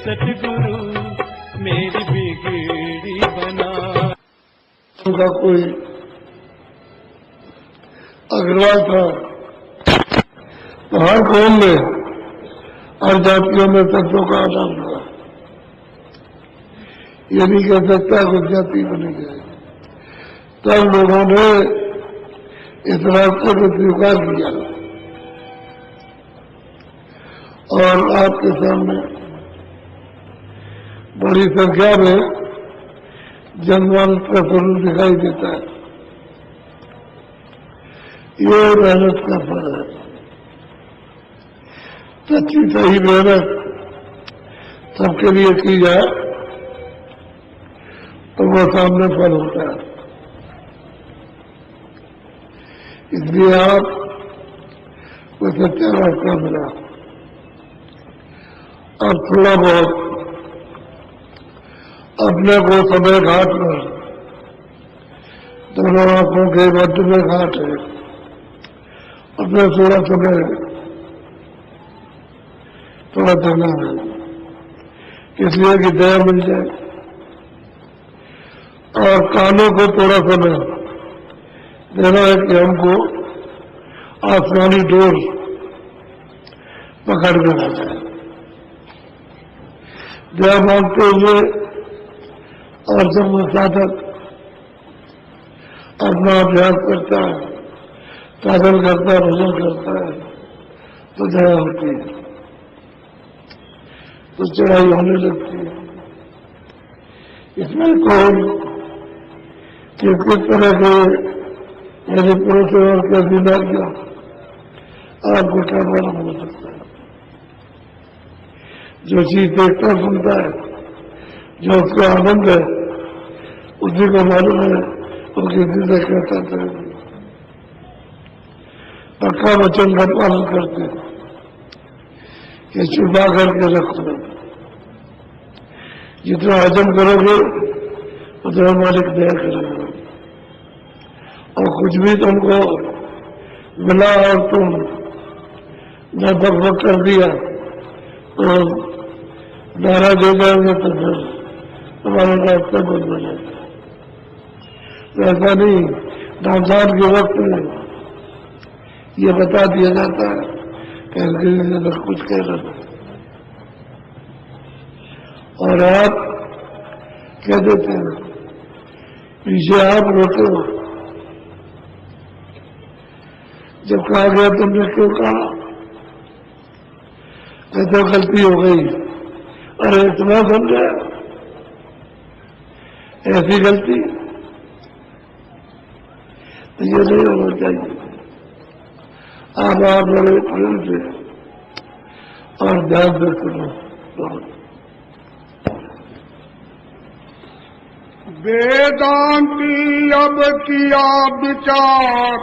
सतगुरु मेरी बिगड़ी बना। उनका कोई अग्रवाल था, तो हर कौम में हर जातियों में तत्वों का आदान हुआ। ये नहीं कह सकता कुछ जाति बनी जाए। तब लोगों ने इस रास्ते को स्वीकार किया और आपके सामने बड़ी संख्या में जनमानस का स्वरूप दिखाई देता है। ये मेहनत का फल है। सच्ची सही मेहनत सबके लिए की जाए तो वो सामने फल होता है। इसलिए आप को सच्चा रास्ता मिला। अब थोड़ा बहुत अपने को समय घाट में, दोनों आंखों के मध्य में घाट है, अपने थोड़ा समय थोड़ा देना है, इसलिए कि दया मिल जाए। और कानों को थोड़ा समय देना है कि हमको आसमानी डोर पकड़ में आ जाए। दया मांगते हुए और जब वो साधक अपना अभ्यास करता है, साधन करता है, भजन करता है, तो दया होती है, तो चढ़ाई होने लगती है। इसमें कौन किस तरह के यदि पुरुष और के अधीन किया आपको क्या मालूम हो सकता है। जो चीज देखता सुनता है, जो उसको आनंद है, उसी को मालूम है और किसी से कहता है। पक्का वचन का पालन करते कि छुपा करके रखो। जितना हजम करोगे उतना मालिक दया करेगा। और कुछ भी तुमको मिला और तुम न बकबक कर दिया तो नारा दे जाओगे तो फिर तुम्हारा रास्ता बंद हो जाता है। ऐसा नहीं, रमजान के वक्त में ये बता दिया जाता है कि कुछ कह रहा था और आप कह देते हैं, पीछे आप रोते हो। जब कहा गया तुमने क्यों कहा, कहते गलती हो गई। अरे इतना समझा, ऐसी गलती तो ये नहीं होना चाहिए। आप बड़े प्रेम से और ध्यान से सुनो। वेदांती अब किया विचार,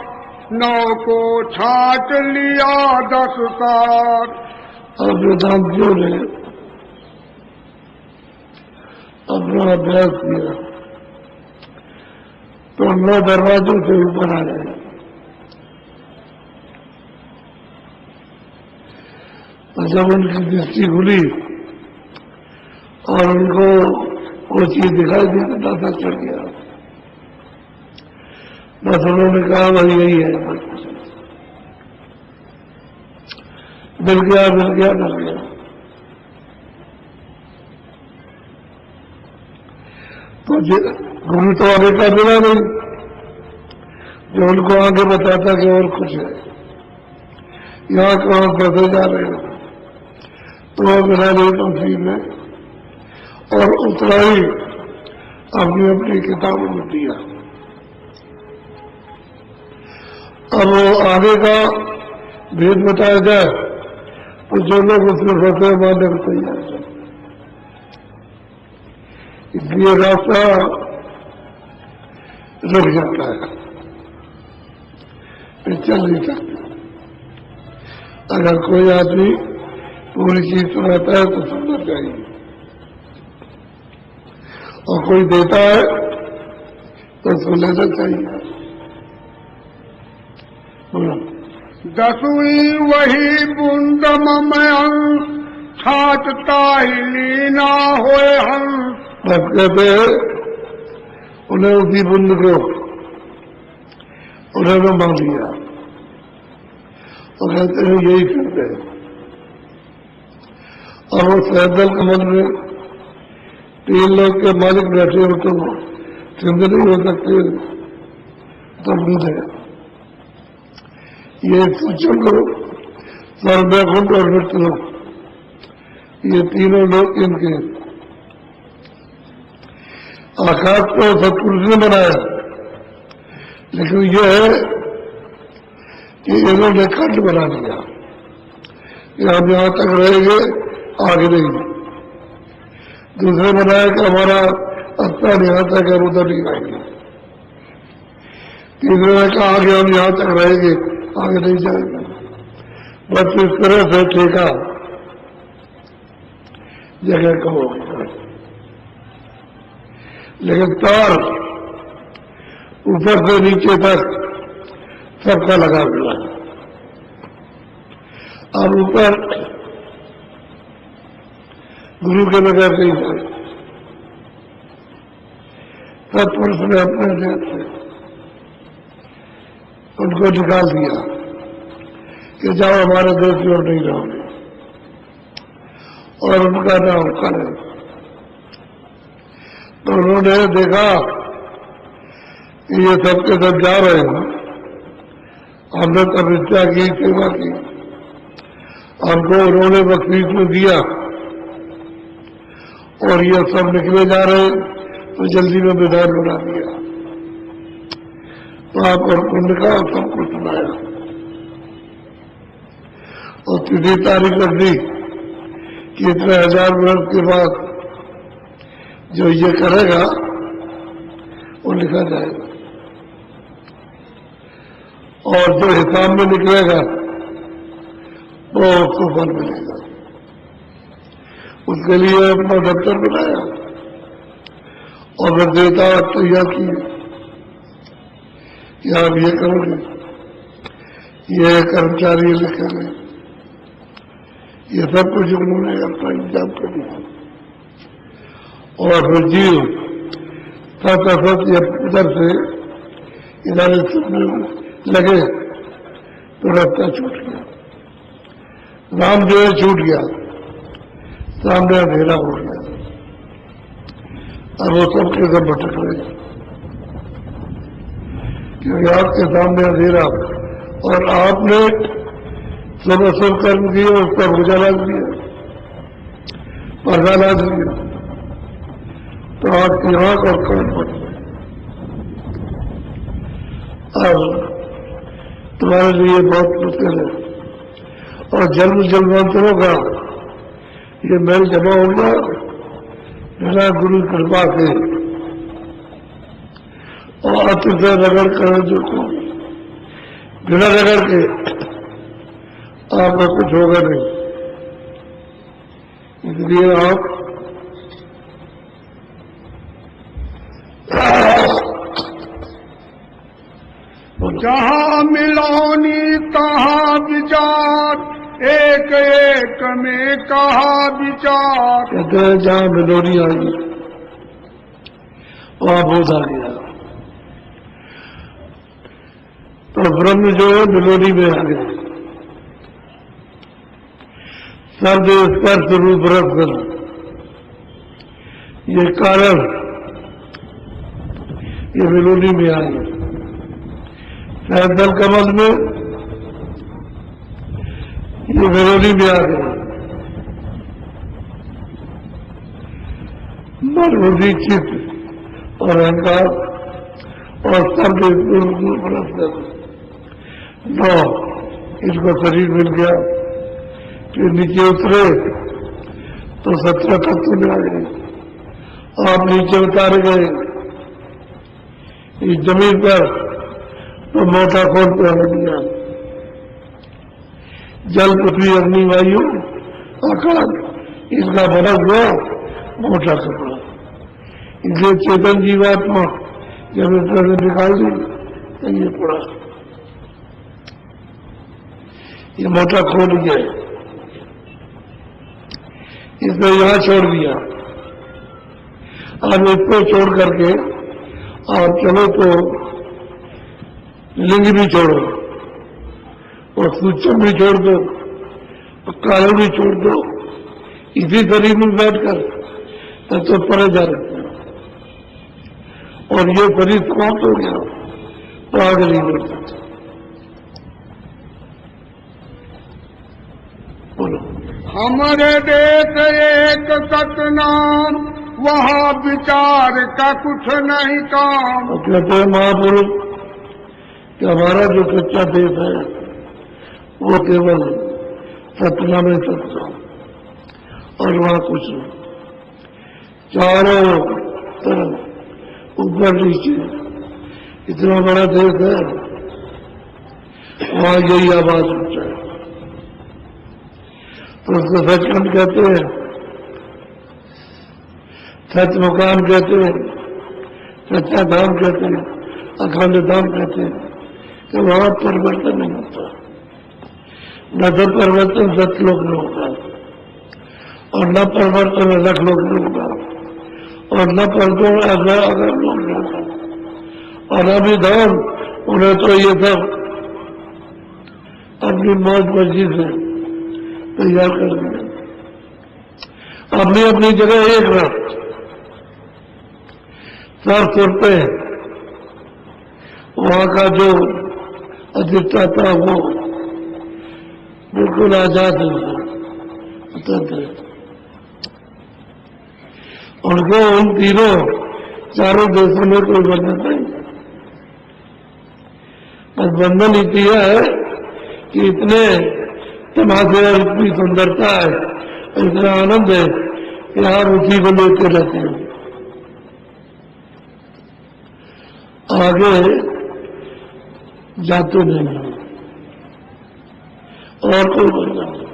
9 को छाट लिया 10 सार। और वेदांतियों ने अपना अभ्यास किया तो 9 दरवाजों से ऊपर आ गए। और जब उनकी दृष्टि खुली और उनको वो चीज दिखाई दी तो दादा चढ़ गया। बस उन्होंने कहा भाई यही है, मिल गया मिल गया मिल गया। तो गुरु तो आगे का बिना नहीं, जो उनको आगे बताता कि और कुछ है, यहाँ कहाँ फंसे जा रहे हो, तो बिना नहीं तस्वीर में और उतना ही अपनी अपनी किताबों में दिया। अब वो आगे का भेद बताया जाए तो जो लोग उसमें फंसे मानने को तैयार है, इसलिए रास्ता रुक जाता है, फिर चल नहीं सकते। अगर कोई आदमी पूरी चीज सुनाता है तो सुनना चाहिए, और कोई देता है तो सुन लेना चाहिए। दसवीं वही बूंद ममयं छाटता ही लीना होए हंस। बस कहते हैं उन्हें उसी बूंद को उन्होंने मान लिया और कहते हैं यही करते हैं। और वो सैदल कमल में 3 लोग के मालिक बैठे हो तो सिंध नहीं हो सकते, तो बूंद है। ये सूचन करो सर्वैकुंठ और वृत्त लोग, ये तीनों लोग इनके आकाश को सत्पुरुष ने बनाया, लेकिन यह है कि इन्होंने खंड बना दिया कि हम यहां तक रहेंगे, आगे नहीं। दूसरे बनाया कि हमारा स्थान यहां तक है, उधर नहीं रहेंगे। तीसरे ने कहा आगे हम यहां तक रहेंगे, आगे नहीं जाएंगे। बस इस तरह से ठेका जगह को हो गया, लेकिन तार ऊपर से नीचे तक सबका लगा हुआ है। अब ऊपर गुरु के बगैर नहीं जाए, सत्पुरुष ने अपने देश से उनको निकाल दिया कि जाओ हमारे देश में नहीं रहोगे, और उनका नाम करें। तो उन्होंने देखा कि ये सबके सब जा रहे हैं, हमने तपस्या की, सेवा की, हमको उन्होंने बख्शीश में दिया और ये सब निकले जा रहे, तो जल्दी में विधान बना दिया, पाप और पुण्य का सबको सुनाया और तिथि तारीख रख दी कि इतने 1000 वर्ष के बाद जो ये करेगा वो लिखा जाएगा, और जो हिसाब में निकलेगा वो उसको फल मिलेगा। उसके लिए अपना दफ्तर बनाया और फिर देता तैयार किए कि आप ये करोगे, ये कर्मचारी लिखेंगे, ये सब कुछ उन्होंने अपना इंतजाम कर दिया। और फिर जीव सत ये उधर से इधर लगे तो रास्ता छूट गया, राम जो है छूट गया, सामने अंधेरा हो गया। अब वो सबके सब भटक रहे क्योंकि आपके सामने अंधेरा, और आपने सब असर कर्म किए, उसका उजाला दिया, पर्दा ला दिया, तो आपकी आंख और कान पड़ गए। अब तुम्हारे लिए बहुत मुश्किल है, और जन्म जन्मांतरों का ये मेल जमा हो गया बिना गुरु कृपा के, और अति से रगड़ कर जो बिना रगड़ के आपका कुछ होगा नहीं। इसलिए आप जहाँ मिलौनी तहाँ विचार, एक एक में कहा विचार। कहते हैं जहाँ मिलोनी आई वहाँ बोध आ गया, तो ब्रह्म जो है मिलोनी में आ गया। शब्द स्पर्श रूप रस ये कारण ये मिलोनी में आ गया। सैदल कमल में ये विरोधी भी आ गए, मन बुद्धि चित्त और अहंकार और सब 9 इनको शरीर मिल गया। फिर नीचे उतरे तो 17 तत्व में आ गए। आप नीचे उतारे गए इस जमीन पर तो मोटा खोल पे रख दिया। जल, पृथ्वी, अग्नि, वायु, आकाश इसका बना हुआ मोटा कपड़ा। इसलिए चेतन जीवात्मा जब इसमें निकाल दी तो ये पड़ा, ये मोटा खोल गया, इसने यहां छोड़ दिया। अब इसको छोड़ करके और चलो तो लिंग भी छोड़ो और सूक्ष्म भी छोड़ दो और कारण भी छोड़ दो। इसी शरीर में बैठकर तब तो परे जा रहे हैं और ये शरीर समाप्त हो गया तो आगे नहीं बढ़ सकते। बोलो। हमारे देश एक सतनाम, वहाँ विचार का कुछ नहीं काम। और कहते हैं महापुरुष कि हमारा जो सच्चा देश है वो केवल सतना में सत्ता और वहाँ कुछ नहीं। चारों तरफ ऊपर नीचे इतना बड़ा देश है, वहाँ यही आवाज उठता है। तो उसको सचखंड कहते हैं, सच मकान कहते हैं, सच्चा धाम कहते हैं, अखंड धाम कहते हैं कि वहां परिवर्तन नहीं होता। न तो परिवर्तन सतलोक में होता और न परिवर्तन अलग लोक में होता और न परिवर्तन अगर लोग में होता। और अभी धाम उन्हें तो ये सब अपनी मौज मर्जी से तैयार कर दिया, अपनी अपनी जगह एक रात सब सुनते हैं। वहां का जो अधिष्ठाता वो बिल्कुल आजाद है, स्वतंत्र है। उनको उन तीनों चारों देशों में कोई बंधन नहीं। बस बंधन इतना है कि इतने तमाशे और इतनी सुंदरता है, इतना आनंद है कि आप उसी को लेते रहते हैं। आगे जाते नहीं हैं और कोई बंधन नहीं।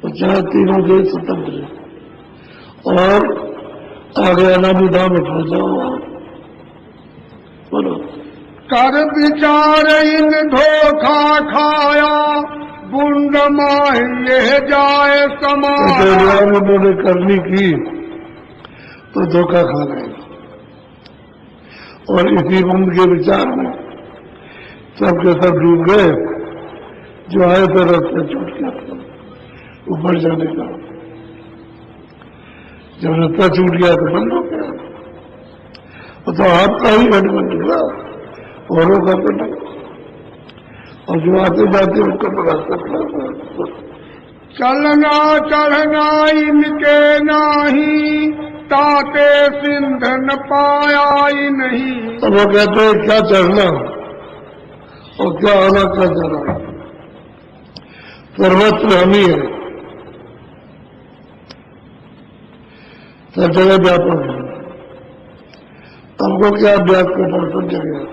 तो चाहे तीनों देश स्वतंत्र है और आगे अनाभिधाम में पहुंच जाओ। बोलो। कर विचार इन धोखा खाया, बुंड माह ये जाए समाया। उन्होंने करनी की तो धोखा खा गए और इसी बुंद के विचार में सबके सब डूब गए। जो आए थे रास्ते छूट गया ऊपर जाने का। जब रास्ता छूट गया तो बंद हो गया। तो आपका ही घट बन गया औरों का तो नहीं। और जो आते जाते उनका तो रास्ता खड़ा। चलना चढ़ना इनके नाही, ताते सिंध न पाया ही नहीं। तो वो कहते हैं क्या चढ़ना और क्या आना, क्या जाना, सर्वत्र हम ही है, सब जगह व्यापक है। हमको क्या अभ्यास के दर्शन जगह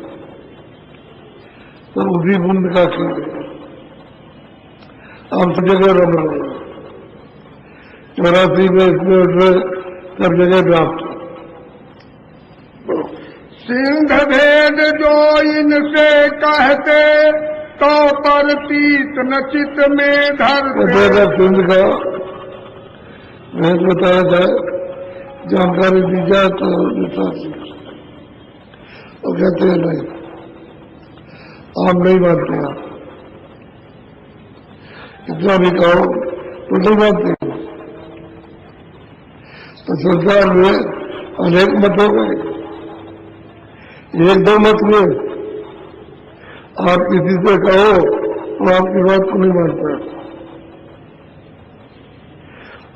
तो उसी बूंद का खेल है। हम सब जगह रम रहे हैं, 84 में इसमें उसमें सब जगह व्याप्त। सिंध भेद जो इनसे कहते, तो पर तीत न चित में धरते। सिंध का भेद बताया जाए, जानकारी दी जाए तो कहते हैं नहीं, आप नहीं मानते। आप इतना भी कहो तो नहीं मानते। तो संसार में अनेक मत हो गए, एक दो मत में आप किसी से कहो तो आपकी बात को नहीं मानता।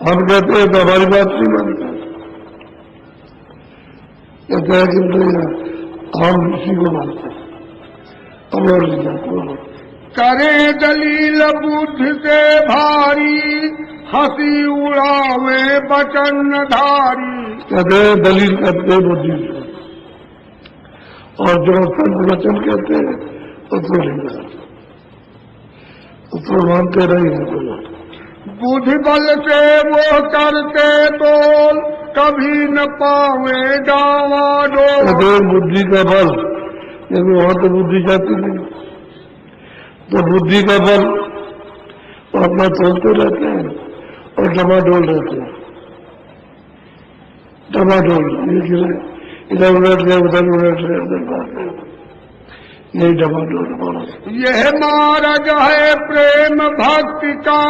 हम कहते हैं तो हमारी बात नहीं मानते। कहते हैं कि नहीं हम इसी को मानते हैं, अब और लीजिए बोलो। करे दलील बुद्धि से भारी, हंसी उड़ावे बचन धारी। कहते हैं दलील करते हैं बुद्धि से, और जो संत वचन कहते हैं उसको नहीं उसको मानते रही है। बोलो बुद्धि बल से वो करते तोल, कभी न पावे डावा डोल। कहते हैं बुद्धि का बल, लेकिन वहां तो बुद्धि जाती नहीं, तो बुद्धि का बल तो अपना तोलते रहते हैं और डमाडोल रहते हैं। डमाडोल इधर उलट गए उधर उलट गए उधर बात है, यही डमाडोल बोलो। यह मार्ग है प्रेम भक्ति का,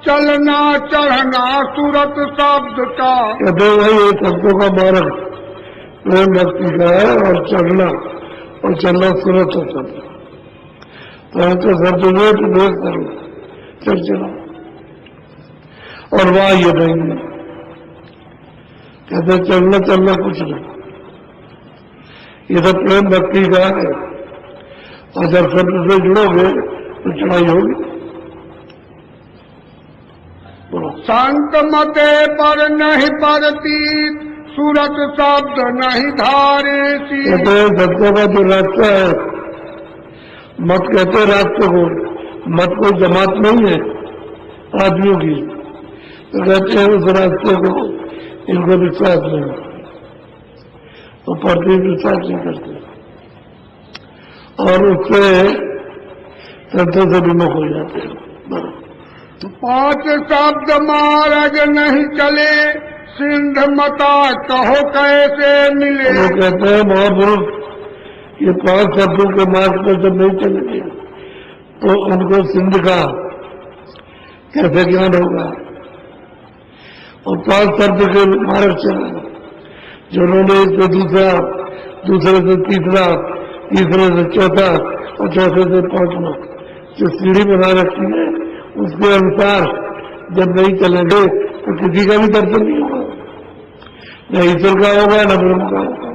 चलना चढ़ना सूरत शब्द का। कहते हैं भाई ये शब्दों का मार्ग प्रेम भक्ति का है, और चढ़ना और चलना सूरत शब्द। तो शब्द वेट करो, चल चलो, और वहां ये नहीं कहते चलना चलना कुछ नहीं, ये तो प्रेम भक्ति का है। और जब शब्द से जुड़ोगे तो चढ़ाई होगी। संत मते पर नहीं परती, सूरत शब्द नहीं धारे सी। कहते हैं शब्दों का जो रास्ता है, मत कहते हैं रास्ते को, मत कोई जमात नहीं है आदमियों की, तो कहते हैं उस रास्ते को इनको विश्वास नहीं, तो पढ़ते विश्वास नहीं करते, और उससे संतों से विमुख हो जाते हैं। 5 शब्द मार्ग नहीं चले, सिंध मता कहो कैसे मिले। वो कहते हैं महापुरुष ये 5 शब्दों के मार्ग पर जब नहीं चलेंगे तो उनको सिंध का कैसे ज्ञान होगा। और 5 शब्द के मार्ग चले जो उन्होंने इससे दूसरा, दूसरे से तीसरा, तीसरे से चौथा और चौथे से 5वां जो सीढ़ी बना रखी है, उसके अनुसार जब नहीं चलेंगे तो किसी का भी दर्शन नहीं होगा, न ईश्वर का होगा, न ब्रह्म का होगा,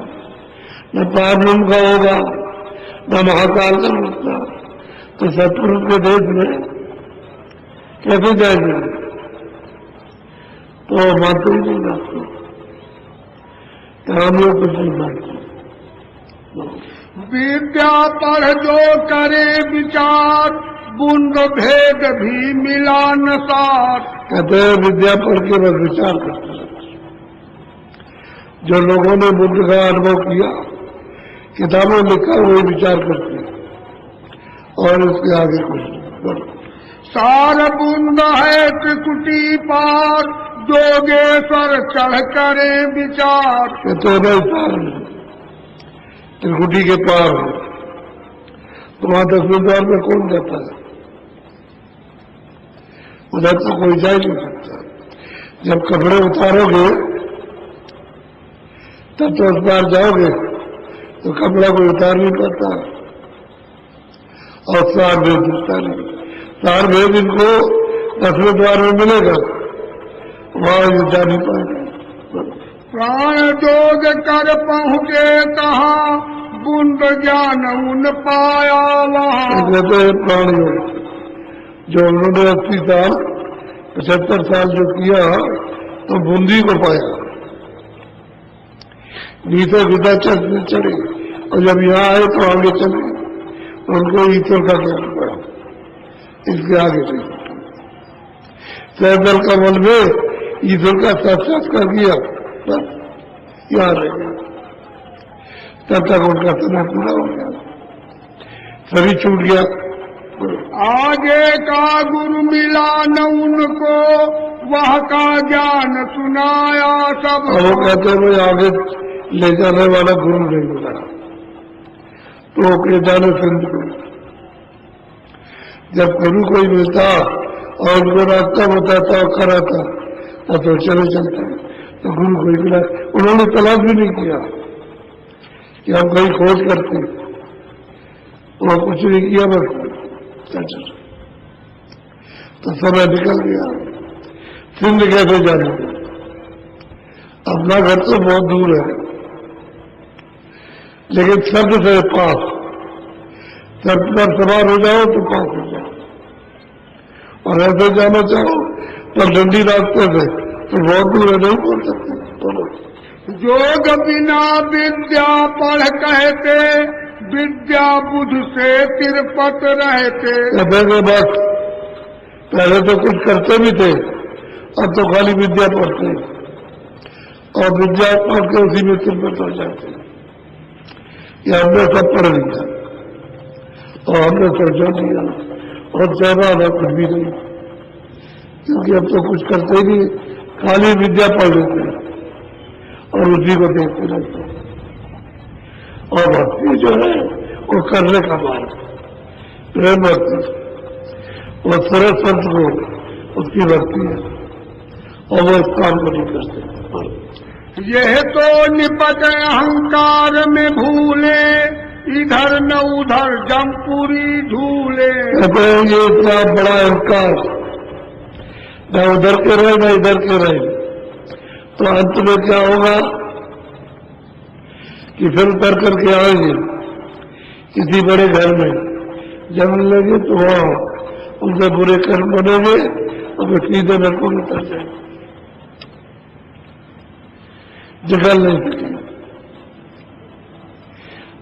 न पारब्रह्म का होगा, न महाकाल का होगा। तो सतपुरुष के देश में कैसे जाएंगे? तो मानते ही नहीं बात, हम लोग कुछ नहीं मानते। विद्या पढ़ जो करे विचार, बुंद भेद भी मिला न साथ। कहते हैं विद्या पढ़ के बस विचार करते हैं। जो लोगों ने बुद्ध का अनुभव किया, किताबों में लिखा, वही विचार करते हैं, और उसके आगे कुछ नहीं। सार बुंद है त्रिकुटी पार, जोगेश्वर चढ़ करे विचार। कहते हैं भाई सार त्रिकुटी के पार है, तो वहां 10वें द्वार में कौन जाता है? उधर तो कोई जा ही नहीं सकता। जब कपड़े उतारोगे तब तो उस बार जाओगे, तो कपड़ा कोई उतार नहीं पाता, और सार भेद दिखता नहीं। सार भेद इनको 10वें द्वार में मिलेगा, वहां ये जा नहीं पाएगा। प्राण जोग कर पहुँचे कहाँ, बुंद ज्ञान उन पाया वहाँ। कहते हैं प्राण योग, जो उन्होंने 80 साल 75 साल जो किया, तो बूंदी को पाया, नीचे विदा चढ़े, और जब यहाँ आए तो आगे चले, उनको ईश्वर का ज्ञान पड़ा। इसके आगे चले सैदल कमल में ईश्वर का साक्षात्कार किया, बस यहाँ रह गया। तब तक उनका समय पूरा हो गया, सभी छूट गया। आगे का गुरु मिला न उनको, वह का ज्ञान सुनाया सब। और वो कहते हैं भाई आगे ले जाने वाला गुरु नहीं मिला, तो ले जाने सिंध को। जब गुरु कोई मिलता और उनको रास्ता बताता और कराता, तो चले चलते, तो गुरु कोई मिला। उन्होंने तलाश भी नहीं किया कि हम कहीं खोज करते, वो कुछ नहीं किया, बस तो समय निकल गया। सिंध कैसे जाने? अपना घर तो बहुत दूर है, लेकिन शब्द से पास, छत पर सवार हो जाओ तो पास हो जाओ, और ऐसे जाना चाहो तो डंडी रास्ते से तो बहुत दूर नहीं पहुंच सकते। बोलो जोग बिना विद्या पढ़ कहते, विद्या बुध से तिरपत रहते। कहते कि बस पहले तो कुछ करते भी थे, अब तो खाली विद्या पढ़ते और विद्या पढ़ के उसी में तिरपत हो जाते। ये हमने सब पढ़ लिया और हमने सोचा लिया और चाहना था कुछ भी नहीं, क्योंकि अब तो कुछ करते ही नहीं, खाली विद्या पढ़ लेते हैं और उसी को देखते रहते हैं। और भक्ति जो है वो करने का मार्ग, प्रेम भक्ति, वो सरस संत को उसकी भक्ति है और वो इस काम को नहीं करते। यह तो निपट अहंकार में भूले, इधर न उधर जमपुरी झूले। कहते हैं ये इतना बड़ा अहंकार, न उधर के रहे न इधर के रहे, तो अंत में क्या होगा कि फिर उतर करके आएंगे किसी बड़े घर में, जब मिलेंगे तो वहां उनके बुरे कर्म बनेंगे और वे सीधे नरकों में उतर जाएंगे, निकल नहीं सकेंगे।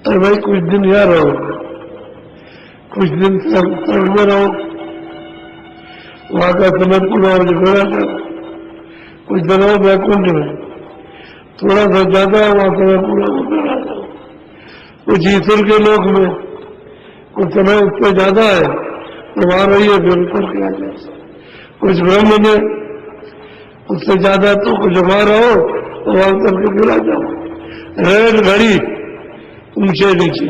अरे भाई कुछ दिन यहाँ रहो, कुछ दिन स्वर्ग में रहो, वहां का समय पूरा हो जाए, कुछ दिन रहो वैकुंठ में, थोड़ा सा ज्यादा वहां समय पूरा होता है, कुछ ईश्वर के लोक में कुछ समय उससे ज्यादा है तो वहां रहिए, फिर उतर के आ जाए। कुछ ब्रह्म में उससे ज्यादा तो कुछ वहां रहो तो वहां उतर के फिर आ जाओ। रेल घड़ी ऊंचे नीचे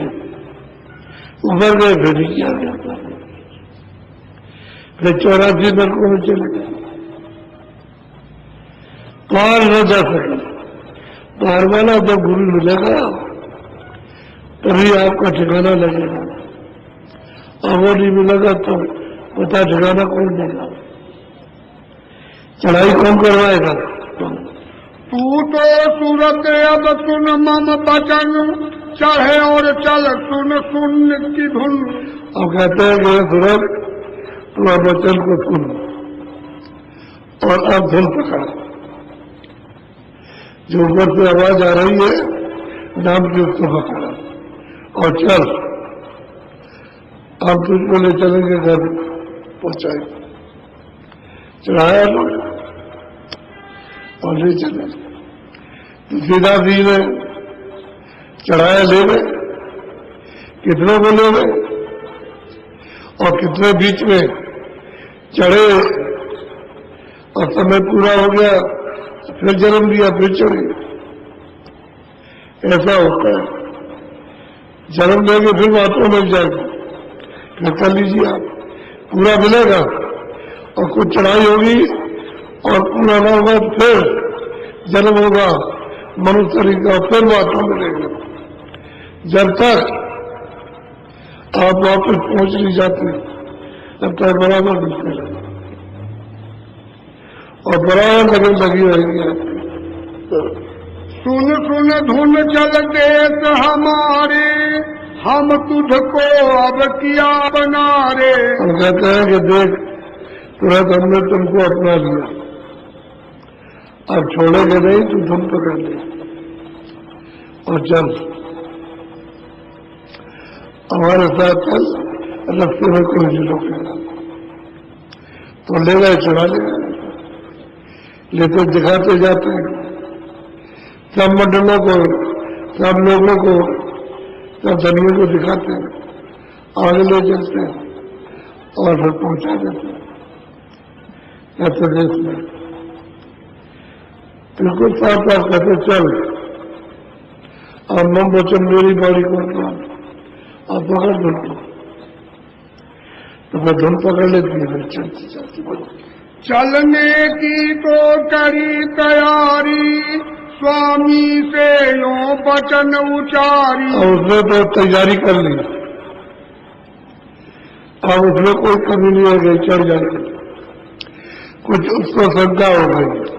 ऊपर गए फिर नीचे आ जाता है, फिर 84 नरकों में चले गए, पार न जा सके। पार वाला जब गुरु मिलेगा तभी आपका ठिकाना लगेगा, और वो नहीं मिलेगा तो पता ठिकाना कौन देगा, चढ़ाई कौन करवाएगा। तू तो सूरत अब सुन मम बचन, चढ़े और चल सुन सुन की धुन। अब कहते हैं कि सूरत तू अब वचन को सुन और अब धुन पकड़, जो ऊपर से आवाज आ रही है नाम की उसको पकड़ा और चल, अब तुझको ले चलेंगे घर पहुंचाए। चढ़ाया लोग और ले चले, तो सीधा दी में चढ़ाया ले गए, कितने को ले गए और कितने बीच में चढ़े और समय पूरा हो गया फिर जन्म दिया फिर चढ़े। ऐसा होता है, जन्म लेंगे फिर बातों मिल जाएगी, फिर कर लीजिए आप, पूरा मिलेगा और कुछ चढ़ाई होगी और पूरा ना होगा फिर जन्म होगा मनुष्य शरीर का, फिर बातों मिलेगा। जब तक आप वापस पहुंच नहीं जाते तब तक बराबर मिलते रहेंगे और बराबर लगन लगी रहेगी आपकी। सुन सुन धुन चल देश हमारे, हम तुझको अब किया बना रे। हम कहते हैं कि देख तुरंत हमने तुमको अपना लिया, अब छोड़ेंगे नहीं, तू धुन पकड़ ले और चल हमारे साथ चल, रस्ते में कोई नहीं रोकेगा। तो ले गए, चढ़ा ले गए, लेते दिखाते जाते हैं सब मंडलों को, सब लोगों को, सब धनियों को दिखाते हैं, आगे ले चलते हैं और फिर पहुंचा देते हैं ऐसे देश में। बिल्कुल साफ साफ कहते चल, और मम वचन मेरी बॉडी को आप पकड़ दो, तो मैं धुन पकड़ लेती है, फिर चलती जाती बोलती। चलने की तो करी तैयारी, स्वामी से लो वचन उचारी। और उसने तो तैयारी कर ली, अब उसमें कोई कमी नहीं हो गई, चढ़ जाएगी। कुछ उसको शंका हो गई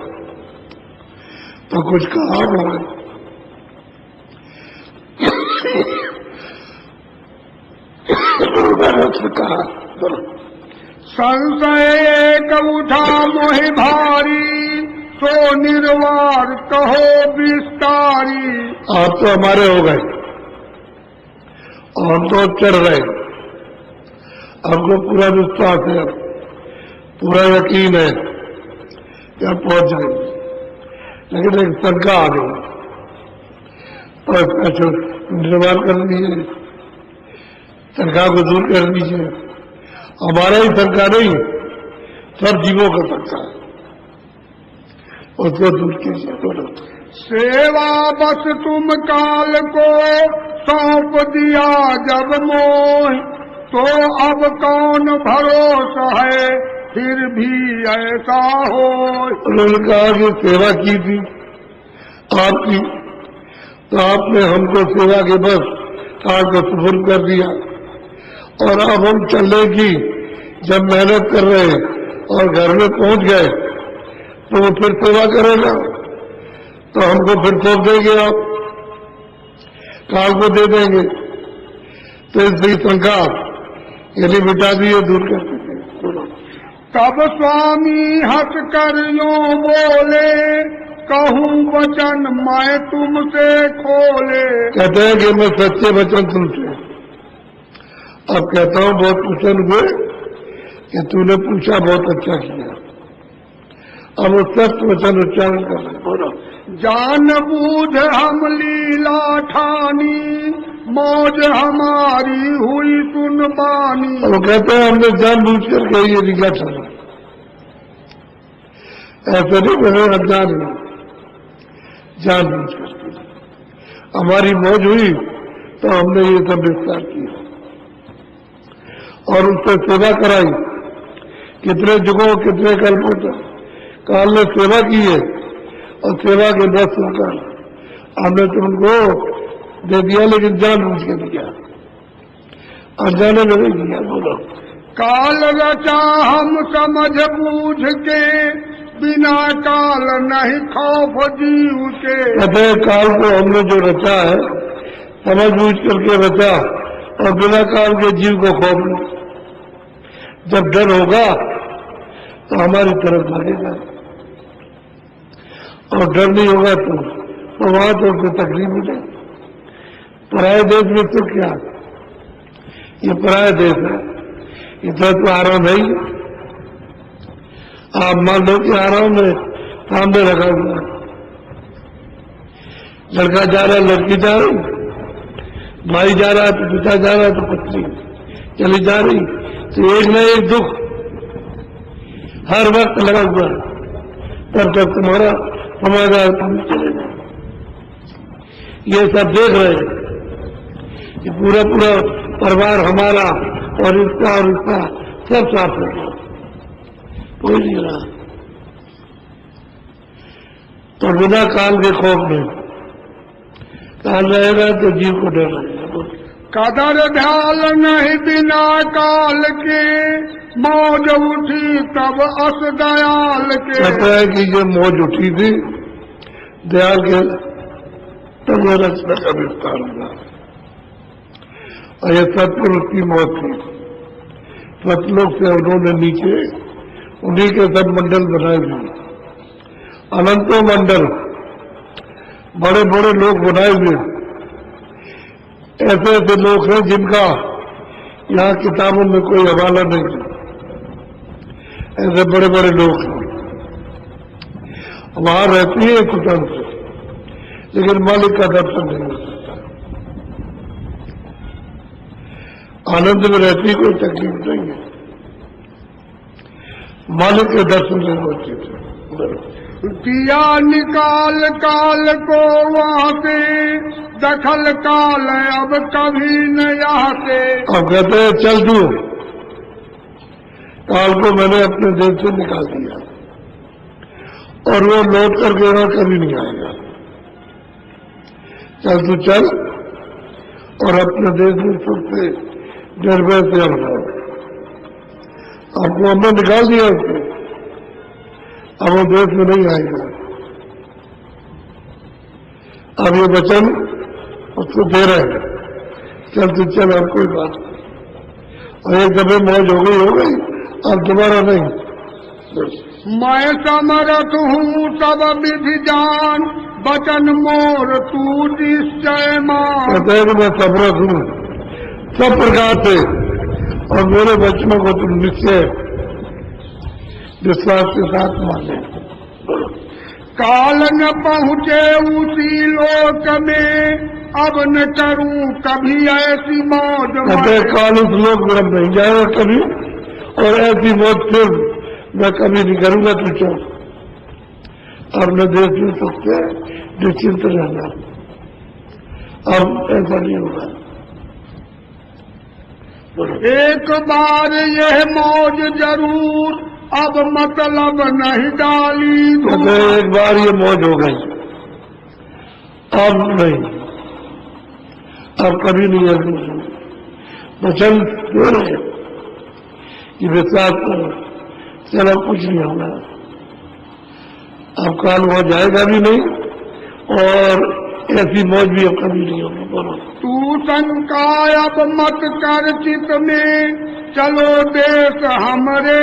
तो कुछ कहा हो गई, से कहा। बोलो। संशय एक उठा मोहि भारी, सो निर्वार कहो विस्तारी। आप तो हमारे हो गए और हम तो चढ़ रहे, हमको पूरा विश्वास है, पूरा यकीन है कि हम पहुंच जाएंगे, लेकिन एक शंका आ गई तो इसका निर्माण कर लीजिए, शंका को दूर कर दीजिए। हमारा ही शंका नहीं, सब जीवों का शंका है, उसको दूर कीजिए। बोलो। सेवा बस तुम काल को सौंप दिया जब मोह, तो अब कौन भरोसा है फिर भी ऐसा हो। उन्होंने कहा कि सेवा की थी आपकी, तो आपने हमको सेवा के बस काल को सुपुर्द कर दिया, और अब हम चलने की जब मेहनत कर रहे और घर में पहुंच गए तो वो फिर सेवा करेगा, तो हमको फिर सौंप देंगे, आप काल को दे देंगे। तो इसलिए शंका यदि मिटा दिए, दूर कर दीजिए। तब स्वामी हंस कर यूं बोले, कहूँ वचन मैं तुमसे खोले। कहते हैं कि मैं सच्चे वचन तुमसे अब कहता हूँ, बहुत प्रसन्न हुए कि तूने पूछा, बहुत अच्छा किया। अब वो सत्य वचन उच्चारण कर रहे। बोलो। जान बूझ हम लीला ठानी, मौज हमारी हुई सुनबानी। वो कहते हैं हमने जानबूझ करके ये लीला ठानी, ऐसे नहीं मैंने अज्ञान नहीं, जानबूझ करके हमारी मौज हुई तो हमने ये सब विस्तार किया और उससे सेवा कराई। कितने जुगों कितने कल्पों तक काल ने सेवा की है, और सेवा के 10 होकर हमने तुमको दे दिया, लेकिन जानबूझ के दिया, अनजाने में नहीं दिया। बोलो। काल रचा हम समझ बूझ के, बिना काल नहीं खौफ जीव के। कहते हैं काल को हमने जो रचा है समझ बूझ करके रचा, और बिना काल के जीव को खौफ नहीं। जब डर होगा तो हमारी तरफ भागेगा, और डर नहीं होगा तो वहां तो उसको तकलीफ मिलेगी। पराये देश में तो क्या, ये पराया देश है, इतना तो आराम है ही। आप मान लो कि आराम में सामने रखा हुआ है, लड़का जा रहा है, लड़की जा रही, भाई जा रहा है तो पिता जा रहा है, तो पत्नी चली जा रही, तो एक न एक दुख हर वक्त लगा हुआ है। तब तक तुम्हारा समाधान तुम चले जाए। ये सब देख रहे हैं कि पूरा पूरा परिवार हमारा और इसका सब साथ हो गया, कोई नहीं रहा। तो बिना काल के खौफ नहीं, काल रहेगा तो जीव को डर रहेगा। कदर ध्याल नहीं बिना काल के, मौज उठी तब अस दयाल के। कहता है कि ये मौज उठी थी दयाल के, तब वो रचना का विस्तार हुआ, और ये सतपुरुष की मौत थी। सतलोक से उन्होंने नीचे उन्हीं के सब मंडल बनाए हुए, अनंतों मंडल, बड़े बड़े लोग बनाए हुए। ऐसे ऐसे लोग हैं जिनका यहाँ किताबों में कोई हवाला नहीं है, ऐसे बड़े बड़े लोग हैं। वहां रहती है कुतंत्र, लेकिन मालिक का दर्शन नहीं हो सकता। आनंद में रहती कोई तकलीफ नहीं है, मालिक के दर्शन नहीं होते थे। दिया निकाल काल को वहाँ से, दखल काल अब कभी न यहाँ से। अब कहते हैं चल तू, काल को मैंने अपने देश से निकाल दिया, और वो लौट करके यहाँ कभी नहीं आएगा। चल तू चल, और अपने देश में सुख से निर्भय से रहो। आपको हमने निकाल दिया उसको, अब वो देश में नहीं आएगा। अब ये वचन उसको दे रहे हैं, चल तू चल, अब कोई बात नहीं, और एक दफे मौज हो गई, अब दोबारा नहीं। मैं समरथ हूँ सब विधि जान, बचन मोर तू निश्चय मान। कहते हैं कि मैं समरथ हूँ सब प्रकार से, और मेरे बच्चों को तुम निश्चय विश्वास के साथ माने। काल न पहुँचे उसी लोक में, अब न करूँ कभी ऐसी मौज। कहते हैं काल उस लोक में अब नहीं जाएगा कभी, और ऐसी मौज फिर मैं कभी नहीं करूंगा तुझे। अब न देश में सकते निश्चिंत रहना, अब ऐसा नहीं होगा। एक बार यह मौज जरूर, अब मतलब नहीं डाली कहते हैं एक बार ये मौज हो गई, अब नहीं, अब कभी नहीं है। वचन दे रहे कि विश्वास करो, चलो कुछ नहीं होगा। अब काल हो जाएगा भी नहीं, और ऐसी मौज भी अब कभी नहीं होगी। बोलो तू शंका अब मत कर चित में, चलो देश हमरे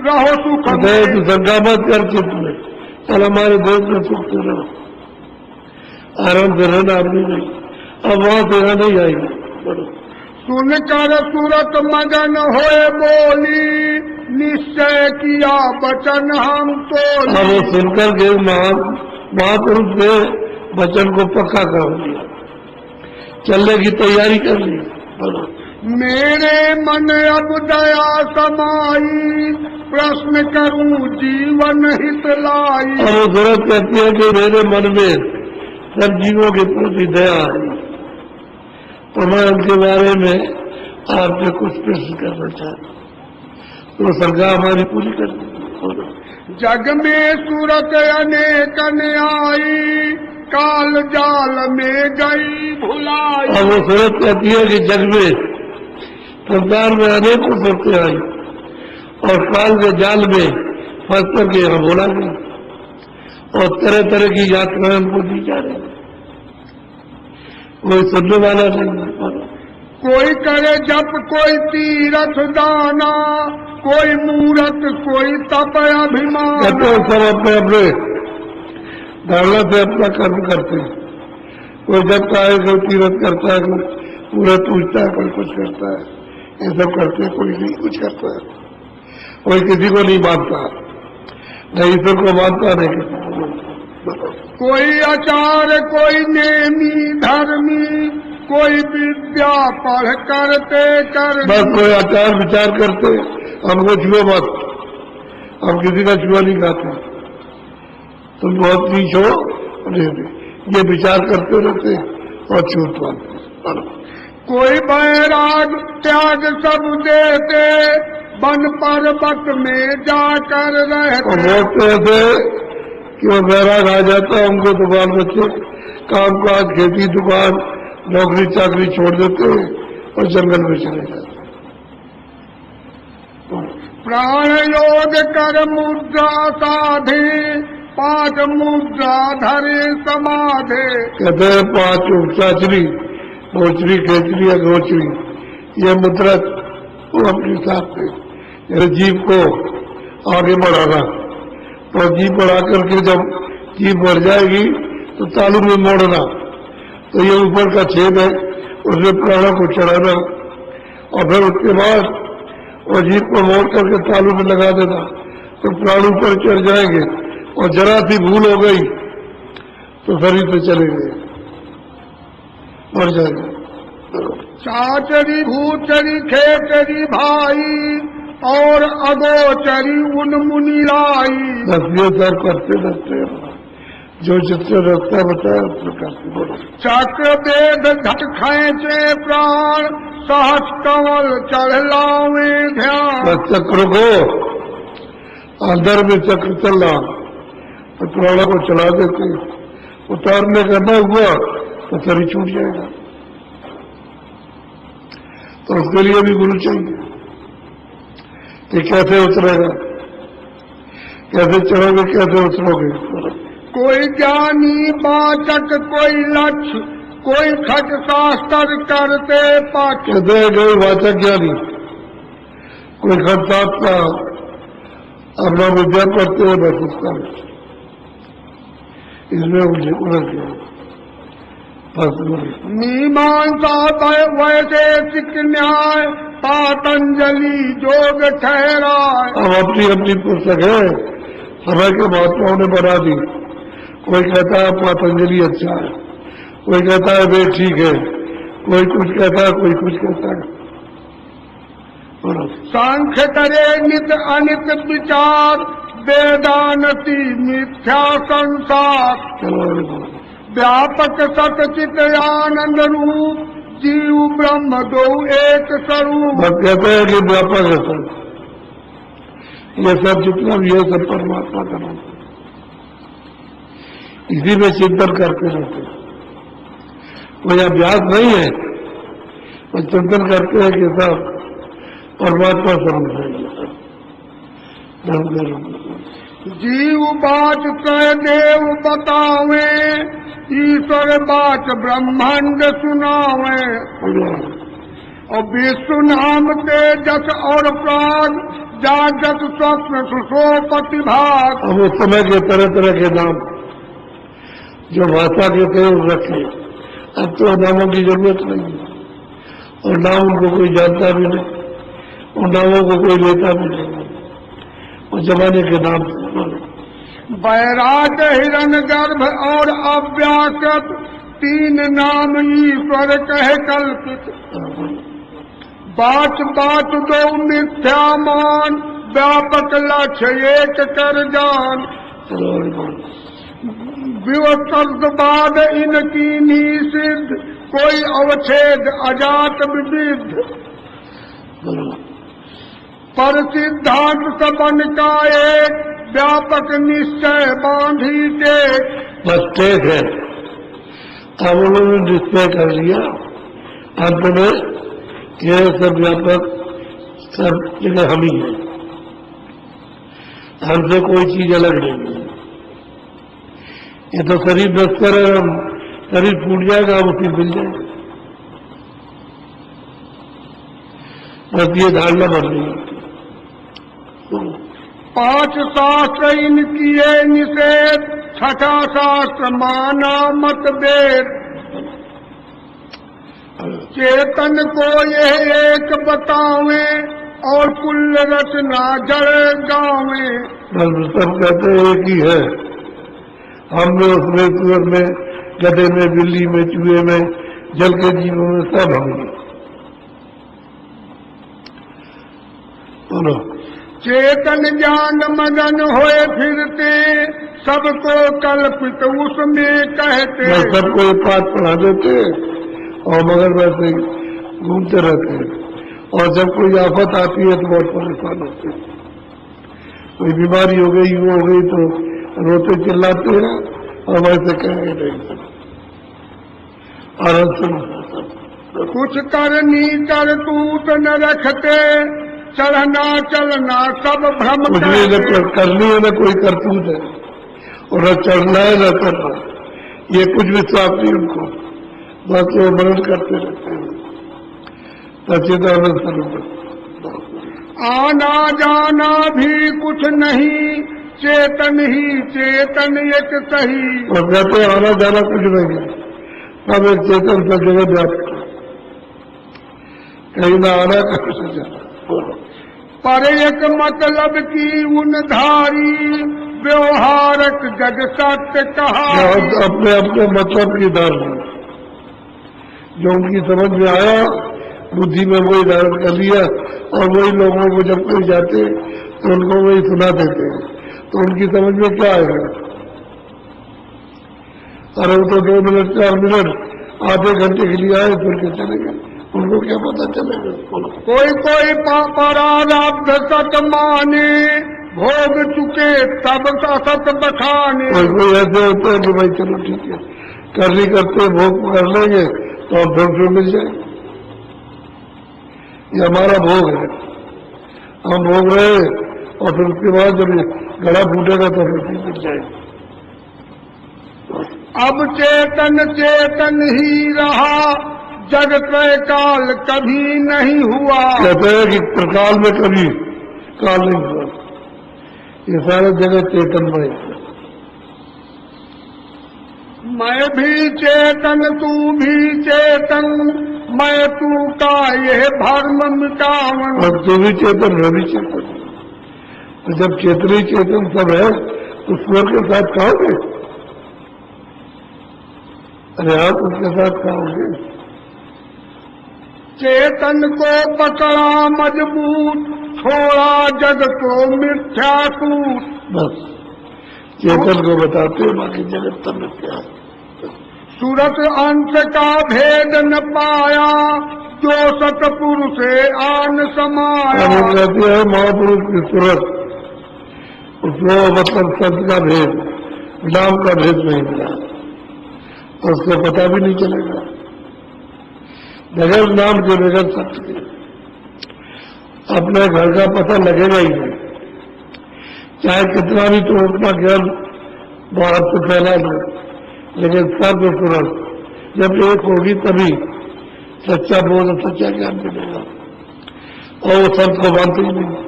रहो सुख में। तू शंका मत कर चित में, चल हमारे देश में सुख से रहो, आराम से रहना। अपनी नहीं, अब वहां से रहना नहीं आएगी। बोलो सुनकर सूरत मगन होए बोली, निश्चय किया बचन हम तो। अब वो सुनकर के महापुरुष ने वचन को पक्का कर दिया, चलने की तैयारी कर ली। मेरे मन अब दया समाई, प्रश्न करूं जीवन हित लाई। और वो जरूरत कहती है कि मेरे मन में सब जीवों के प्रति दया आई, तो मैं उनके बारे में आपसे कुछ प्रश्न करना चाहता हूँ, तो सरकार हमारी पूरी कर दी। जग में सूरत अनेक आई, काल जाल में गई भुलाई। और वो सूरत कहती है कि जग में संसार में अनेकों सूरतें आई, और काल के जाल में फंस करके यहाँ बोला गया, और तरह तरह की यात्राएं हमको दी जा रही, कोई सुनने वाला नहीं। कोई करे जप कोई तीरथ दाना, कोई मूरत कोई तप अभिमान। कहते हैं सब अपने अपने धारणा से अपना कर्म करते हैं, कोई जब है, कोई तीरथ करता है, कोई मूरत पूछता है, कोई कुछ करता है, ये सब करते हैं। कोई नहीं कुछ करता है, कोई किसी को नहीं मानता, नहीं ईश्वर को मानता नहीं किसी। कोई आचार कोई नेमी धर्मी, कोई विद्या पढ़ करते कर। बस कोई आचार विचार करते, हमको छुओ मत, हम किसी का छुआ नहीं खाते, तुम बहुत नीच हो, ये विचार करते रहते और छूट पाते। कोई बैराग त्याग सब देते, वन पर्वत में जाकर रहते। लोग तो ऐसे कि वो बैराग आ जाता है, उनको तो बाल बच्चे काम काज खेती दुकान नौकरी चाकरी छोड़ देते और जंगल में चले जाते। प्राण योग कर मुद्रा साधे, 5 मुद्रा धरे समाधे। कहते हैं 5 चाचरी गोचरी खेचरी या गोचरी, ये मुद्रा वो अपने साथ में जीव को आगे बढ़ाना, तो जीव बढ़ा करके जब जीव बढ़ जाएगी तो तालू में मोड़ना, तो ये ऊपर का छेद है उसमें प्राणों को चढ़ाना, और फिर उसके बाद वो जीव को मोड़ करके तालू में लगा देना, तो प्राण ऊपर चढ़ जाएंगे, और जरा सी भूल हो गई तो शरीर से चले गए, मर जाएंगे। चाचरी भूचरी खेचरी भाई, और अगोचरी उन मुनि लाई। बस ये सब करते रहते हैं, जो जिससे रास्ता बताया उसमें करते। बोलो चक्र वेद घट खेचे प्राण, सहस कमल चढ़ लावे ध्यान। बस चक्र को अंदर में चक्र चल रहा तो प्राणों को चला देते, उतारने का न हुआ तो शरीर छूट जाएगा, तो उसके लिए भी गुरु चाहिए कि कैसे उतरेगा, कैसे चढ़ोगे, कैसे उतरोगे। कोई ज्ञानी वाचक कोई लक्ष्य, कोई खट शास्त्र करते पाठ। कहते हैं कोई वाचक ज्ञानी कोई खर्चात का अपना विद्या पढ़ते हैं बस उसका इसमें उलझ गया। मीमांसा वैशेषिक न्याय पातंजलि योग ठहरा। अब अपनी अपनी पुस्तक है, समय के महात्माओं ने बना दी। कोई कहता है पातंजलि अच्छा है, कोई कहता है वे ठीक है, कोई कुछ कहता है, कोई कुछ कहता है। सांख्य करे नित अनित विचार वेदानति मिथ्या संसार। व्यापक सतचित आनंद रूप जीव ब्रह्म दो एक स्वरूप। कहते हैं कि व्यापक है सब, ये सब जितना भी है सब परमात्मा का नाम, इसी में चिंतन करते रहते हैं। कोई अभ्यास नहीं है, वो चिंतन करते हैं कि सब परमात्मा स्वरूप है। जीव बाच कह देव बतावे ईश्वर बाच ब्रह्मांड सुनावे। और विष्णु नाम तेजस और प्राण जागत स्वप्न सुसोपति भाग। अब उस समय के तरह तरह के नाम जो भाषा के थे रखे, अब तो नामों की जरूरत नहीं है और नाम उनको कोई जानता भी नहीं, उन नामों को कोई लेता भी नहीं, उस जमाने के नाम से। बैराग हिरण गर्भ और अव्याकृत तीन नाम ईश्वर कहे कल्पित। बाच बाच दो मिथ्या मान व्यापक लक्ष्य एक कर जान। विवशब्द बाद इनकी निषिद्ध कोई अवच्छेद अजात विविध। पर सिद्धांत सबन का एक व्यापक निश्चय बांधी के। बस ठीक है, अब उन्होंने निश्चय कर लिया अंत में ये सब व्यापक सब जगह हम ही है, हमसे कोई चीज अलग नहीं है। ये तो शरीर नश्वर है, हम शरीर फूट जाएगा, हम उसी मिल जाएगा। बस ये धारणा बन रही है। पांच शास्त्र इनकी है निषेध, छठा शास्त्र माना मतभेद। चेतन को यह एक बतावे और कुल रचना जड़ गावे। सब कहते हैं एक ही है, हमने उसमें सुअर में गधे में बिल्ली में चूहे में जल के जीवों में सब हम ही। बोलो चेतन ज्ञान मगन होए फिरते सबको कल्पित उसमें कहते। सबको एक बात पढ़ा देते और मगर वैसे घूमते रहते हैं, और जब कोई आफत आती है तो बहुत परेशान होते हैं। कोई बीमारी हो गई वो हो गई तो रोते चिल्लाते हैं और वैसे कहेंगे नहीं। और कुछ करनी कर तूत न रखते, चढ़ना चलना सब भ्रम कुछ नहीं न करनी है, न कोई करतूत है, और न चढ़ना है न करना, ये कुछ भी साफ नहीं उनको, बस वो मनन करते रहते हैं। सच्चिदानंद स्वरूप आना जाना भी कुछ नहीं, चेतन ही चेतन एक सही। और कहते आना जाना कुछ नहीं है, सब एक चेतन सब जगह व्याप्त है, कहीं ना आना कहीं से जाना। पर एक मतलब की उन धारी व्यवहारक जग सत्य कहा। अपने अपने मतलब की धारणा जो उनकी समझ में आया, बुद्धि में वही धारण कर लिया, और वही लोगों को जब कोई जाते तो उनको वही सुना देते हैं, तो उनकी समझ में क्या आएगा। अरे वो तो 2 मिनट 4 मिनट आधे घंटे के लिए आए फिर के चले गए, उनको क्या पता चलेगा। कोई परारब्ध सत माने भोग चुके तब सत बखाने। कोई ऐसे होते हैं कि भाई चलो ठीक है करनी करते भोग कर लेंगे तो हम फिर मिल जाएंगे, ये हमारा भोग है, हम भोग रहे और फिर उसके बाद जब गला फूटेगा तो फिर मिल जाएगा। अब चेतन चेतन ही रहा जग त्रय काल कभी नहीं हुआ। कहते हैं कि प्रकाल में कभी काल नहीं हुआ, ये सारे जगत चेतनमय है। मैं भी चेतन तू भी चेतन, मैं तू का यह भ्रम मिटावन। और तू भी चेतन मैं भी चेतन, तो जब चेतन ही चेतन सब है तो स्वर के साथ खाओगे? अरे आप उसके साथ खाओगे। चेतन को पकड़ा मजबूत, छोड़ा जग को मिथ्या सूत। बस चेतन को बताते हैं, बाकी जगत तो मिथ्या है। सूरत अंश का भेद न पाया, जो सतपुरुष से आन समाया। हम कहते हैं महापुरुष की सूरत, उसको मतलब शब्द का भेद, नाम का भेद नहीं मिला, और उसको पता भी नहीं चलेगा बगैर नाम के, बगैर सत्य के। अपने घर का पता लगेगा ही नहीं, चाहे कितना भी तो अपना ज्ञान बाहर से फैला दे, लेकिन सर्व सूरत जब एक होगी तभी सच्चा बोध, सच्चा ज्ञान मिलेगा। और वो शब्द को मानते ही नहीं,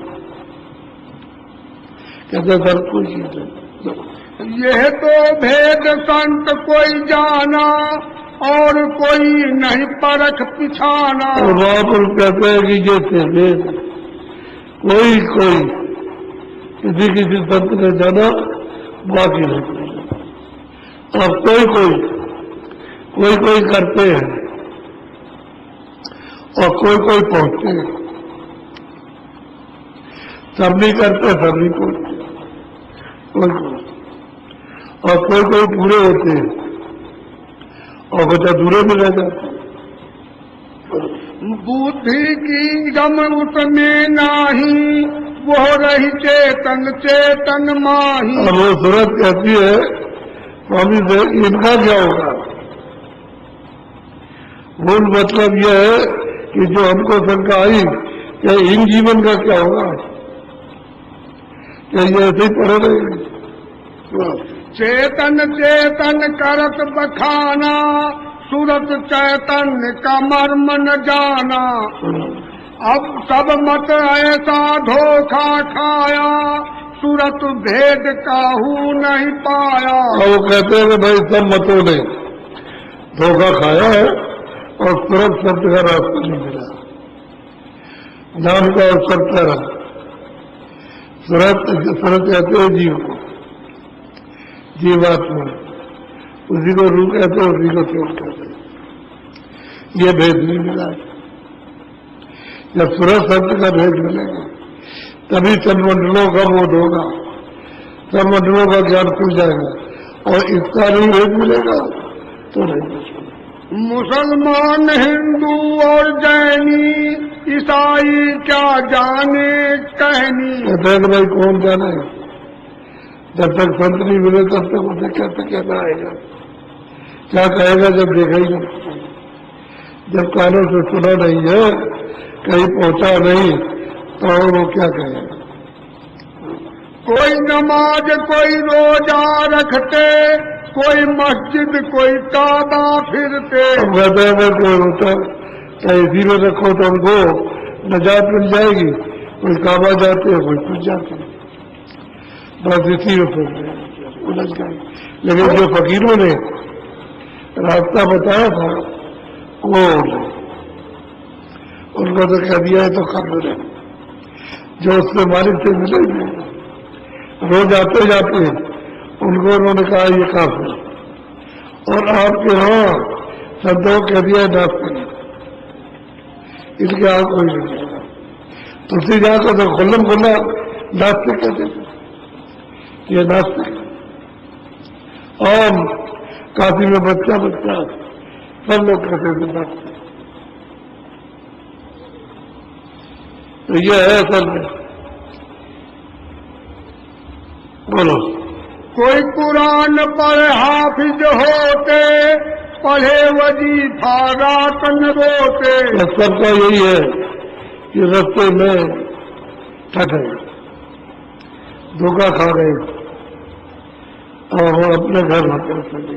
कहते सर कोई चीज है। यह तो भेद संत कोई जाना, और कोई नहीं परख पिछाना। और वहां पर कहते हैं कि जैसे भेद कोई कोई किसी किसी संत ने जाना, बाकी नहीं। अब कोई कोई करते हैं, और कोई कोई पहुंचते हैं। सब नहीं करते, सब नहीं पहुंचते, कोई। और कोई पूरे होते हैं, और कुछ अधूरे में रह जाते हैं। बुद्धि की गम उसमें नाही, वो रही चेतन चेतन माही। और वो सूरत कहती है स्वामी से, इनका क्या होगा? मूल मतलब यह है कि जो हमको शंका आई कि इन जीवन का क्या होगा, क्या ये ऐसे ही पड़े रहेंगे? चेतन चेतन करत बखाना, सूरत चैतन्य का मर्म न जाना। अब सब मत ऐसा धोखा खाया, सूरत भेद काहू नहीं पाया। और वो कहते हैं कि भाई सब मतों ने धोखा खाया है, और सूरत शब्द का रास्ता नहीं मिला, नाम का और शब्द का रास्ता। सूरत कहते हैं जीव को, जीवात्मा, उसी को रूप कहते हैं, उसी को सूरत कहते हैं। ये भेद नहीं मिला। जब सूरत शब्द का भेद मिलेगा तभी तन्मंडलों का बोध होगा, तन्मंडलों का ज्ञान खुल जाएगा, और इसका नहीं भेद मिलेगा तो नहीं। मुसलमान हिंदू और जैनी ईसाई क्या जाने कहनी। कहते हैं कि भाई कौन जाने, जब तक संत नहीं मिले तब तक उसे कैसे कहना आएगा, क्या कहेगा जब देखा ही नहीं, जब कानों से सुना नहीं है, कहीं पहुंचा नहीं, तो वो क्या कहेगा। कोई नमाज कोई रोजा रखते, कोई मस्जिद कोई काबा फिरते। हम कहते हैं कोई होता है इसी में रखो तो हमको नजात मिल जाएगी, कोई काबा जाते हैं, कोई कुछ जाते हैं, बस इसी में उलझ गए। लेकिन जो फकीरों ने रास्ता बताया था वो उनको तो कह दिया है तो कर दो, जो उससे मालिक से मिलेंगे रोज आते जाते उनको उन्होंने कहा ये काफी, और आपके यहाँ संतों कह दिया नास्तिक, इसके आप कोई नहीं जाएगा। तुलसी जाकर तो खुल्लम खुल्ला नास्तिक कहते थे, ये नास्तिक। और काशी में बच्चा सब लोग कहते थे नास्तिक। तो ये है असल में। बोलो। कोई कुरान पर हाफिज होते, पढ़े वजीफा रात न रोते। सबका यही है कि रास्ते में ठग गए, धोखा खा गए, और अपने घर वापस चले,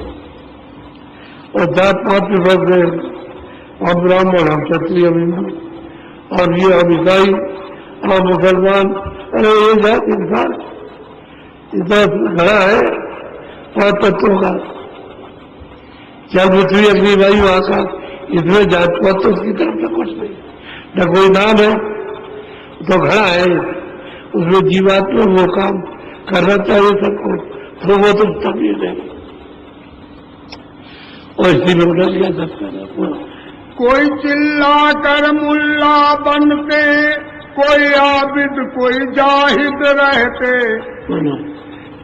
और जात पात में फंस गए, हम ब्राह्मण, हम क्षत्रिय, हम हिंदू, और ये हम ईसाई, हम मुसलमान। अरे ये जात इंसान इतना खड़ा है 5 तत्वों का, जल पृथ्वी अग्नि वायु आकाश, इसमें जात पात तो उसकी तरफ से कुछ नहीं, न कोई नाम है, तो खड़ा है। उसमें जीवात्मा वो काम करना चाहिए सबको, तो वो तो तभी नहीं, और इसी में उधर लिया सकता। कोई चिल्ला कर मुल्ला बनते, कोई आबिद कोई जाहिद रहते,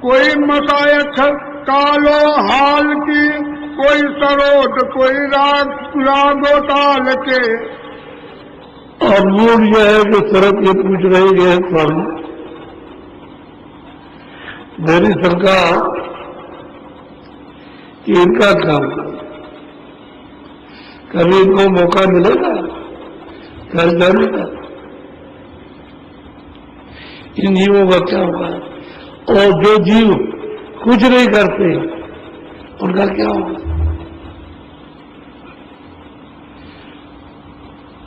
कोई मसायख कालो हाल की, कोई सरोद कोई रागो ताल के। और मूल यह है कि सरब ये पूछ रहे हैं स्वामी, मेरी शंका कि इनका काम कभी इनको मौका मिलेगा घर जाने का, इन जीवों का क्या होगा, और जो जीव कुछ नहीं करते उनका क्या होगा,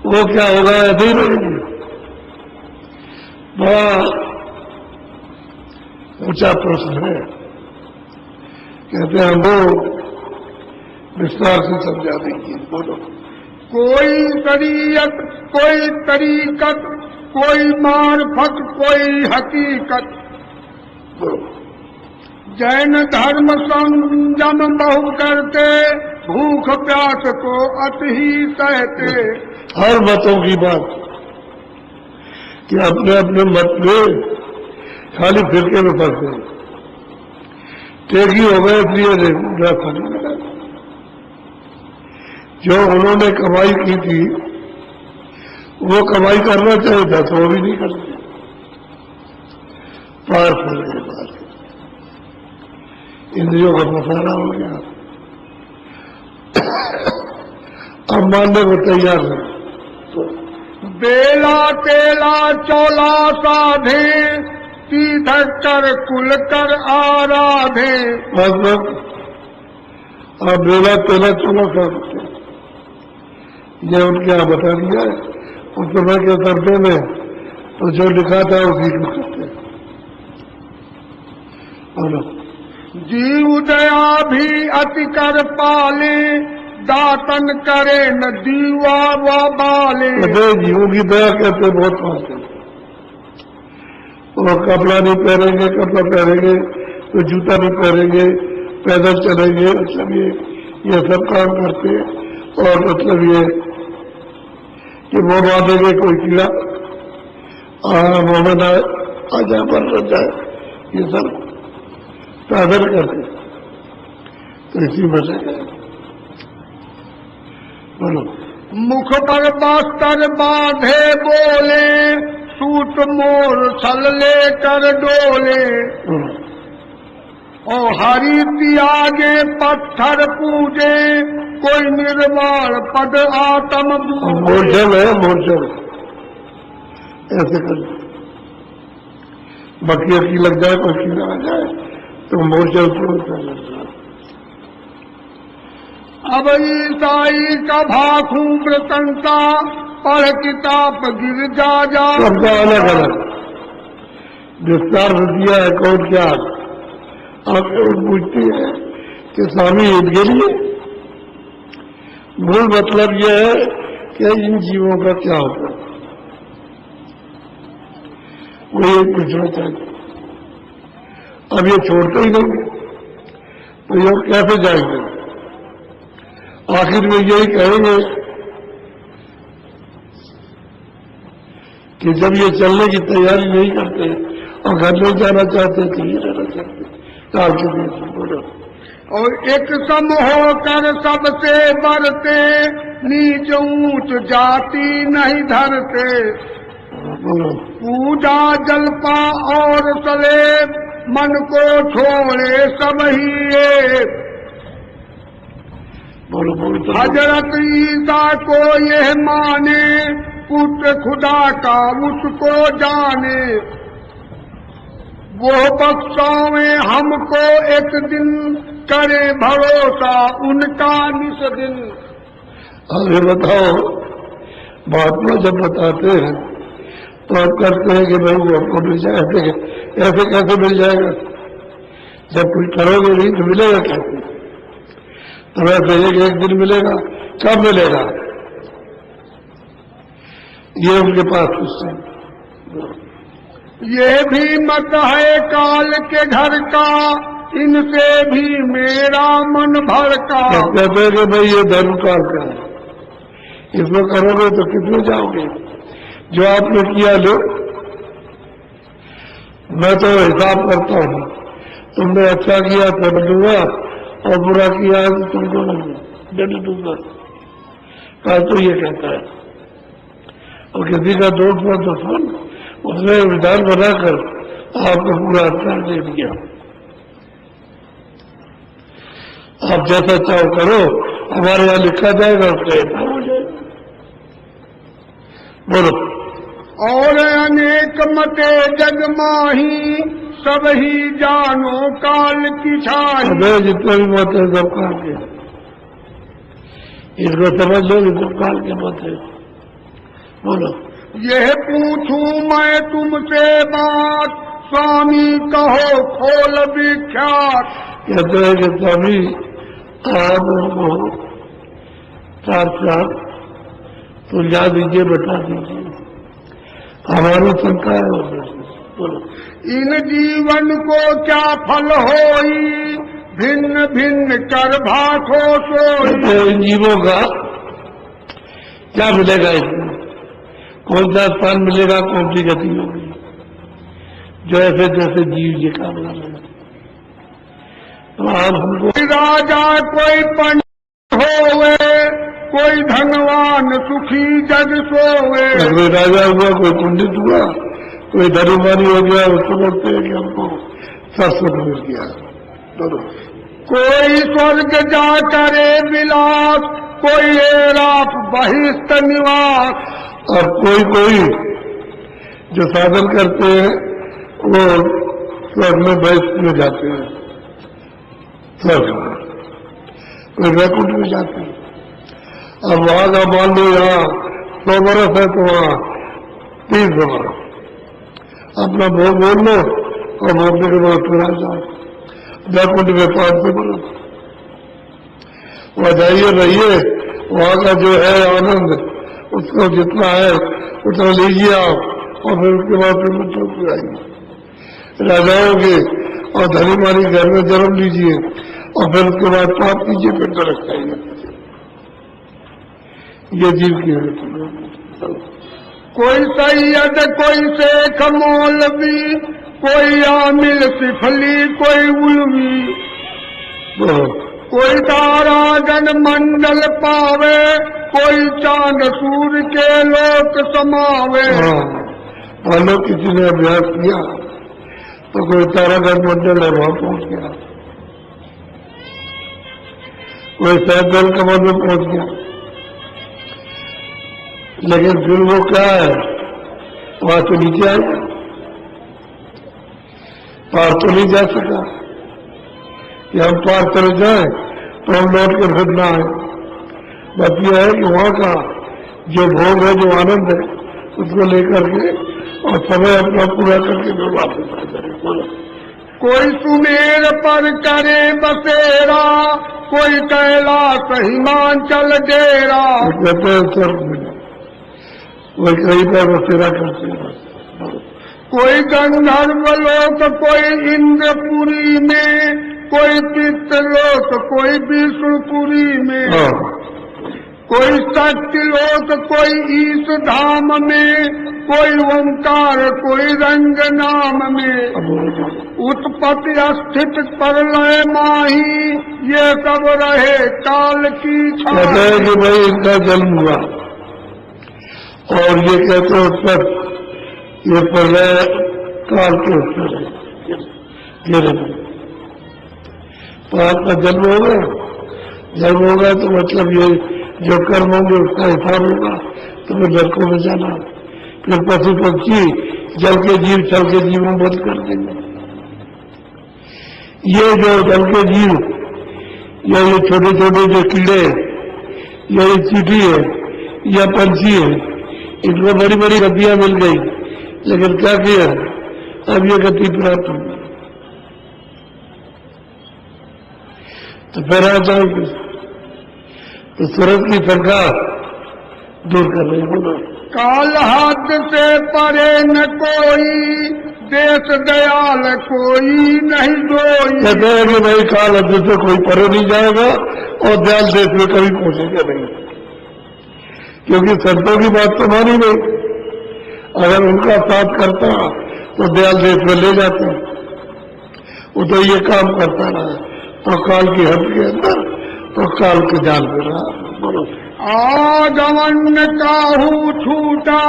वो क्या होगा, ऐसे ही रहेंगे। बड़ा ऊंचा प्रश्न है, कहते हैं वो विस्तार से समझा देंगे। बोलो। कोई शरीयत कोई तरीकत, कोई मार्फत कोई हकीकत, जैन धर्म संयम बहु करते, भूख प्यास को अति ही सहते। हर मतों की बात कि अपने अपने मत में खाली फिरके में फंसते, टेकी हो गए इसलिए जो उन्होंने कमाई की थी वो कमाई करना चाहिए था, तो वो भी नहीं करते, पार फल के बाद इंद्रियों का मसाला हो गया। अब मानने को तैयार है, बेला तेला चौला साधे, तीर्थक कर कुल कर आराधे। मतलब अब बेला तेला चौला साधे ये उनके यहाँ बता दिया है, उस समय के तर्जे में तो जो लिखा था उसी को करते। जीव दया भी अति कर पाले, दातन करे न दीवा व बाले। जीवों की दया कहते बहुत पाते, और कपड़ा नहीं पहनेंगे, कपड़ा पहनेंगे तो जूता नहीं पहनेंगे, पैदल चलेंगे, मतलब ये सब काम करते। और मतलब ये कि वो बांधेंगे कोई कीड़ा मोहम्मद आजा पर जाए, ये सब पैदल करते, तो इसी वजह से बोलो। मुख पर बस्तर बांधे बोले, सूट मोर छल लेकर डोले। और हरि त्यागे पत्थर पूजे, कोई निर्वाण पद आत्म मोर्चल है, मोर्चल ऐसे कर, बकरिया की लग जाए कोई कीड़ा आ जाए तो मोर्चल से लग जाए। अब ईसाई का भाखू प्रशंसा, पढ़ किताब गिर जा। सबका अलग अलग विस्तार से दिया है, कौन क्या आप पूछती है कि स्वामी इनके लिए मूल मतलब यह है कि इन जीवों का क्या होता है, वो ये पूछना चाहिए। अब ये छोड़ते ही नहीं तो ये कैसे जाएंगे, आखिर में यही कहेंगे कि जब ये चलने की तैयारी नहीं करते और घर नहीं जाना चाहते तो ये रहना चाहते काल के देश। बोलो। और एक सम होकर सबसे बढ़ते, नीच ऊंच जाति नहीं धरते। बोलो। पूजा जलपा और सले, मन को छोड़े सब ही एक। बोलो बोलो। हजरत ईसा को यह माने, पुत्र खुदा का उसको जाने। वो बख्शावे हमको एक दिन, करे भरोसा उनका निस दिन। अब ये बताओ, महात्मा जब बताते हैं तो आप करते हैं कि भाई वो आपको मिल जाए, ऐसे कैसे मिल जाएगा? जब कुछ करोगे नहीं तो मिलेगा कैसे? तो वैसे एक दिन मिलेगा, कब मिलेगा? ये उनके पास क्वेश्चन। ये भी मत है काल के घर का, इनसे भी मेरा मन भर का। कहते हैं कि भाई ये धर्म काल का है, इसमें करोगे तो कितने जाओगे? जो आपने किया लो, मैं तो हिसाब करता हूँ, तुमने अच्छा किया तो दूंगा और बुरा किया तो तुमको दंड दूंगा। काल तो ये कहता है। और किसी का दोस्त में दुश्मन, उसने विधान बनाकर आपको पूरा अधिकार दे दिया। आप जैसा चाहो करो, हमारे यहाँ लिखा जाएगा, उसका हिसाब हो जाएगा। बोलो। और अनेक मते जग माही, सब ही जानो काल की छाई। अबे जितने भी मत है सब काल के, इसको समझ लो, सब काल के मत है। बोलो। यह पूछूं मैं तुमसे बात, स्वामी कहो खोल विख्यात। कहते हैं कि स्वामी आप हमको साथ सुलझा दीजिए, बता दीजिए, हमारी चिंता है। बोलो। इन जीवन को क्या फल होई, भिन्न भिन्न कर भाखो सोई। इन जीवों का क्या मिलेगा? इसमें कौन सा स्थान मिलेगा, कौन सी गति होगी? जो ऐसे जैसे जीव ये काम लगा। तो आप हमको राजा कोई पंडित होवे, कोई धनवान सुखी जग सोवे। कोई राजा हुआ, कोई पंडित हुआ, कोई धर्मवानी हो गया, उसको बोलते हैं कि हमको शाश्वत मिल गया। बोलो। कोई स्वर्ग जा करे विलास, कोई रात बहिष्ठ निवास। और कोई जो साधन करते हैं वो स्वर्ग में बैठ में जाते हैं, स्वर्ग में, कोई वैकुंठ में जाते हैं। अब वहां का मान लो यहाँ 100 बरस है तो वहाँ 30 बरस अपना भोग बोल लो और बोलने के बाद फिर आ जाओ। वैकुंठ में 500 बरस वहाँ जाइए, रहिए, वहाँ का जो है आनंद, उसको जितना है उतना लीजिए आप, और फिर उसके बाद फिर मतलब फिर आइए राजाओं के और धनी मानी घर में जन्म लीजिए, और फिर उसके बाद पाप कीजिए, फिर नरक जाइए। ये जीव की है। कोई सैयद, कोई शेख मौलवी, कोई आमिल सिफली, कोई उलवी। कोई तारागण मंडल पावे, कोई चांद सूर्य के लोक समावे। मान लो किसी ने अभ्यास किया तो कोई तारागण मंडल है वहां पहुंच गया, कोई सैदल कमर में पहुंच गया, लेकिन फिर वो क्या है, वहां तो नीचे आएगा, पार तो नहीं जा सका। कि हम पार चले जाए तो हम लौट कर फिर ना आए। बात यह है कि वहां का जो भोग है, जो आनंद है, उसको लेकर के और समय अपना पूरा करके फिर वापस आ जाए। कोई सुमेर पर करे बसेरा, कोई कैलाश हिमाचल डेरा। कहते हैं स्वर्ग में कोई कहीं पर बसेरा करते हैं, कोई गंधर्व लोक, कोई इंद्रपुरी में, कोई पितृलोक, कोई विष्णुपुरी में। कोई शक्ति लोक, कोई ईश धाम में, कोई ओंकार, कोई रंग नाम में। उत्पत्ति स्थित प्रलय माही, ये सब रहे काल की छाया। कहते हैं कि भाई इनका जन्म हुआ, और ये कहते हैं उत्तर ये प्रलय काल के उत्तर है। तो आपका जन्म होगा, जन्म होगा तो मतलब ये जो कर्म होंगे उसका हिसाब होगा, तो फिर नरकों में जाना, फिर पशु पक्षी जल के जीव छल के जीव में बंद कर देंगे। ये जो जल के जीव या ये छोटे छोटे जो कीड़े, ये चींटी है या पंछी है, इनको बड़ी बड़ी गद्दियां मिल गई, लेकिन क्या किया, अब ये गति प्राप्त हुई। तो फिर आता है तो सूरज की शंका दूर कर रही बोलो। काल हद से परे न कोई, देश दयाल कोई नहीं दोई। कहते हैं कि भाई काल हद से कोई परे नहीं जाएगा और दयाल देश में कभी पहुंचेगा नहीं, क्योंकि संतों की बात तो मानी नहीं। अगर उनका साथ करता तो दयाल देश में ले जाते, वो तो ये काम करता रहा तो काल की हद के अंदर, तो काल के जाल में रहा। बोलो आगमन काहू छूटा,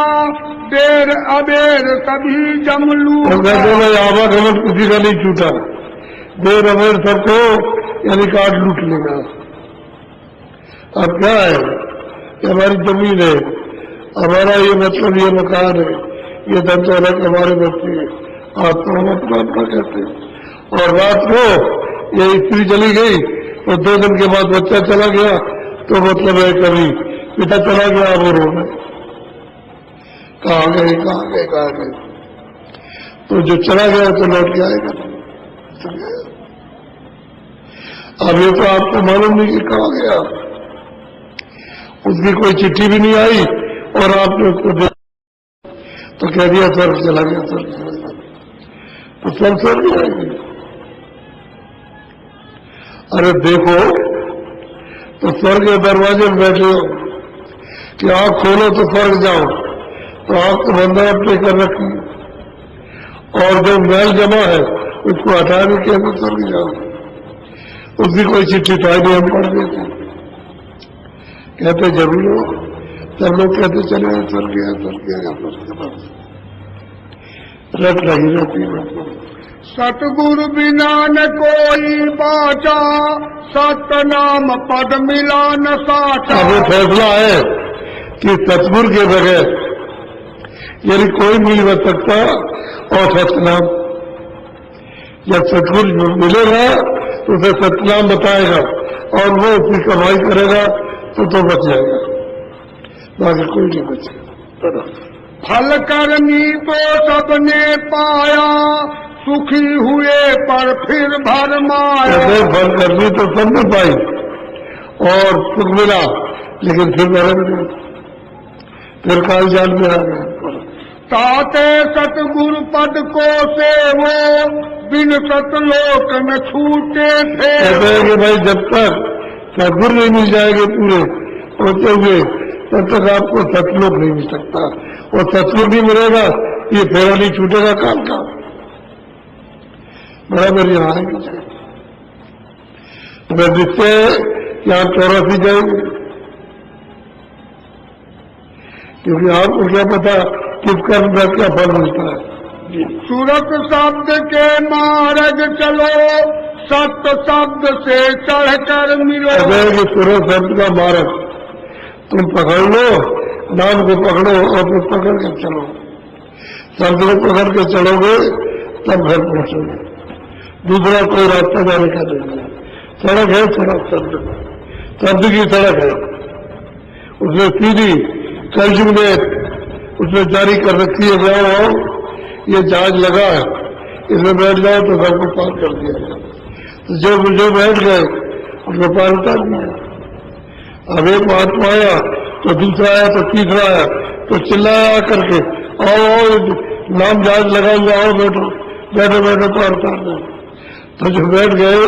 देर अबेर सभी जमलू। तो कहते हैं आवागमन किसी का नहीं छूटा, देर अबेर सबको यानी काट लूट लेगा। अब क्या है कि हमारी जमीन है, हमारा ये मतलब ये मकान है, ये धन दौलत हमारे बच्चे हैं, आज तो हम अपना अपना कहते हैं। और रात को ये स्त्री चली गई तो 2 दिन के बाद बच्चा चला गया, तो मतलब है कभी पिता चला गया, वो रो गए, कहाँ गए कहाँ गए कहाँ गए। तो जो चला गया तो लौट के आएगा। अब ये तो आपको मालूम नहीं कि कहाँ गया, उसकी कोई चिट्ठी भी नहीं आई और आपने उसको दे तो कह दिया स्वर्ग चला गया, स्वर्ग चला गया, तो सब स्वर्ग जाएंगे। अरे देखो तो स्वर्ग के दरवाजे में बैठे हो कि आंख खोलो तो स्वर्ग जाओ, तो आंख तो बंदा अपने कर रखी, और जो मैल जमा है उसको हटा भी कैसे स्वर्ग जाओ। उसकी कोई चिट्ठी तो आई नहीं, हम पढ़ देते, कहते जरूर हो, सब लोग कहते चले स्वर्ग गया स्वर्ग गया स्वर्ग गया, रट लगी रहती है। सतगुरु बिना न कोई बाचा, सतनाम पद मिला न साचा। अब ये फैसला है कि सतगुरु के बगैर यानी कोई मिल न सकता, और सतनाम जब सतगुरु मिलेगा तो उसे सतनाम बताएगा और वो उसकी कमाई करेगा तो बच जाएगा, बाकी कोई नहीं बचेगा। फल करनी तो सबने पाया, सुखी हुए पर फिर भरमाया। फल करनी तो सबने पाई और सुख मिला, लेकिन फिर भरम नहीं, फिर काल जाल में आ गया। ताते सतगुरु पद को से वो, बिन सतलोक में छूटे थे। कहते हैं कि भाई जब तक सतगुरु नहीं मिल जाएंगे पूरे होते हुए, तब तक आपको सतलोक नहीं मिल सकता, और सतलोक नहीं मिलेगा ये फेरा नहीं छूटेगा काल का, बराबर यहाँ आएंगे। अगर जिससे यहाँ 84 जाएंगे, क्योंकि आपको क्या पता किस कर्म का क्या फल मिलता है। सूरत शब्द के मार्ग चलो, सत्य शब्द से चढ़कर मिलो। कि सूरत शब्द का मार्ग तुम पकड़ लो, नाम को पकड़ो और फिर पकड़ के चलो, शब्द को पकड़ के चलोगे तब घर पहुंचोगे, दूसरा कोई रास्ता जाने का नहीं है। सड़क है सड़क, शब्द की सड़क है, उसने सीधी कलयुग में उसने जारी कर रखी है, जाओ ये जहाज लगा है, इसमें बैठ जाओ तो सबको पार कर दिया गया। तो जो बैठ गए उसको पार उतार दिया। अब एक महात्मा आया तो दूसरा आया तो तीसरा आया, तो चिल्लाया करके आओ नाम जहाज लगाएंगे, आओ बैठो बैठो बैठो पार उतार दो। तो जो बैठ गए